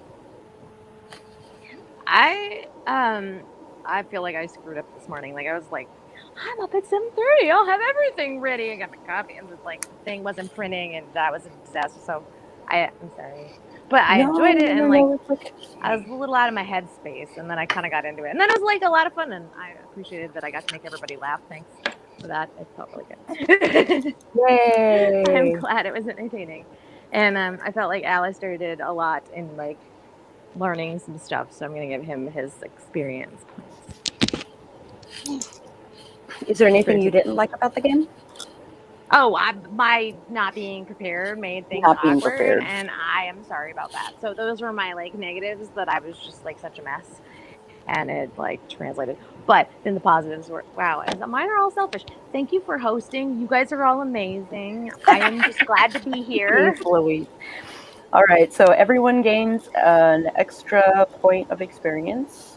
I feel like I screwed up this morning. Like I was like, I'm up at 7:30. I'll have everything ready. I got my coffee, and just like the thing wasn't printing, and that was a disaster. So I'm sorry, but I enjoyed it, and like I was a little out of my headspace, and then I kind of got into it, and then it was like a lot of fun, and I appreciated that I got to make everybody laugh. Thanks for that. It felt really good. Yay! I'm glad it was entertaining, and I felt like Allistair did a lot in like learning some stuff, so I'm going to give him his experience points. Is there anything you didn't like about the game? Oh, my not being prepared made things awkward, and I am sorry about that. So those were my like negatives, that I was just like such a mess, and it like translated. But then the positives were, wow, and mine are all selfish. Thank you for hosting. You guys are all amazing. I am just glad to be here. All right, so everyone gains an extra point of experience.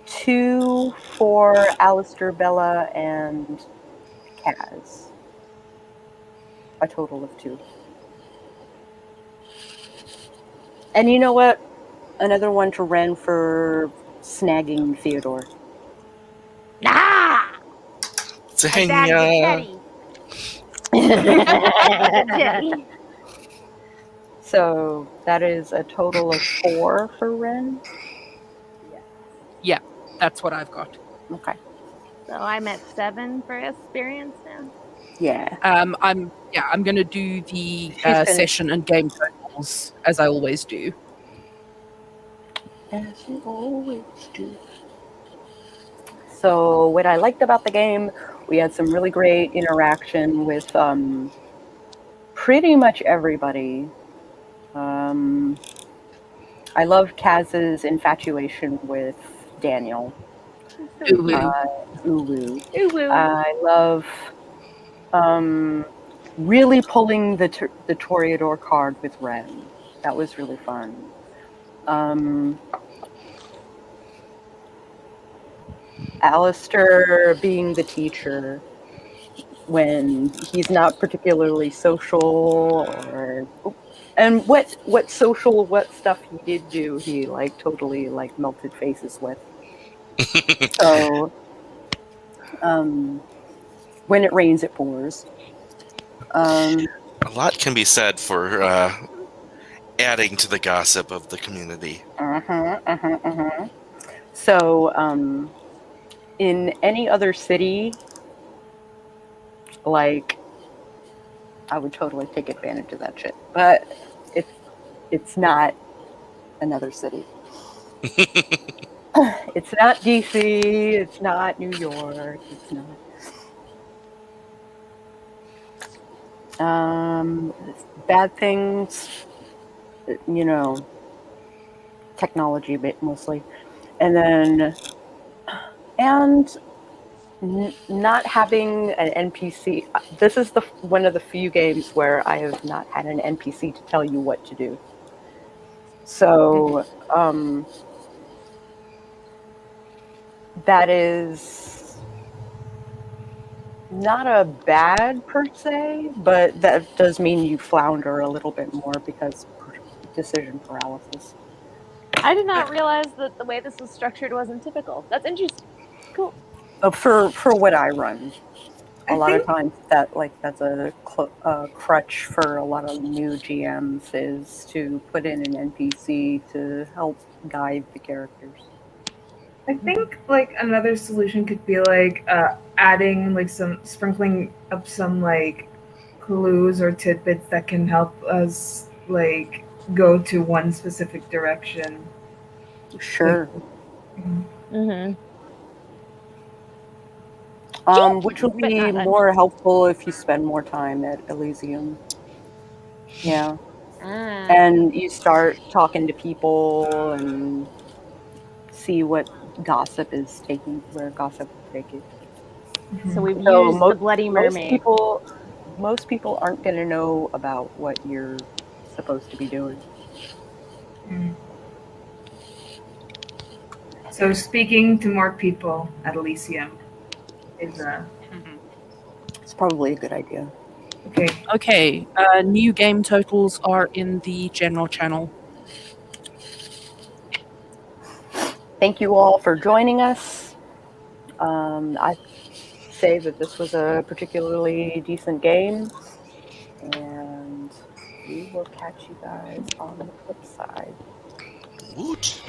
2 for Allistair, Bella, and Kaz. A total of 2. And you know what? Another one to Ren for snagging Theodore. Ah! I bagged the Dang, teddy. The teddy. So that is a total of 4 for Ren. Yeah, that's what I've got. Okay. So I'm at 7 for experience now. Yeah. I'm going to do the She's finished. session and game totals as I always do. As you always do. So what I liked about the game, we had some really great interaction with pretty much everybody. I loved Kaz's infatuation with Daniel. Ulu. Ulu. Ooh, I love really pulling the Toreador card with Ren. That was really fun. Allistair being the teacher when he's not particularly social, and what stuff he did do, he like totally like melted faces with. So when it rains it pours. A lot can be said for adding to the gossip of the community. So in any other city, like, I would totally take advantage of that shit. But it's not another city. It's not DC. It's not New York. It's not. Bad things, you know, technology bit mostly, and then not having an NPC. This is one of the few games where I have not had an NPC to tell you what to do. So that is not a bad per se, but that does mean you flounder a little bit more because decision paralysis. I did not realize that the way this was structured wasn't typical. That's interesting. Cool. For what I run, a lot of times that's a crutch for a lot of new GMs is to put in an NPC to help guide the characters. I think like another solution could be like adding like some sprinkling up some like clues or tidbits that can help us like go to one specific direction. Sure. Mm-hmm. Which will be more helpful if you spend more time at Elysium. Yeah. And you start talking to people and see what gossip is taking, where gossip will take you. So we've used the Bloody Mermaid. Most people aren't going to know about what you're supposed to be doing. So speaking to more people at Elysium is it's probably a good idea. Okay. New game totals are in the general channel. Thank you all for joining us. I say that this was a particularly decent game, and we will catch you guys on the flip side. Woot.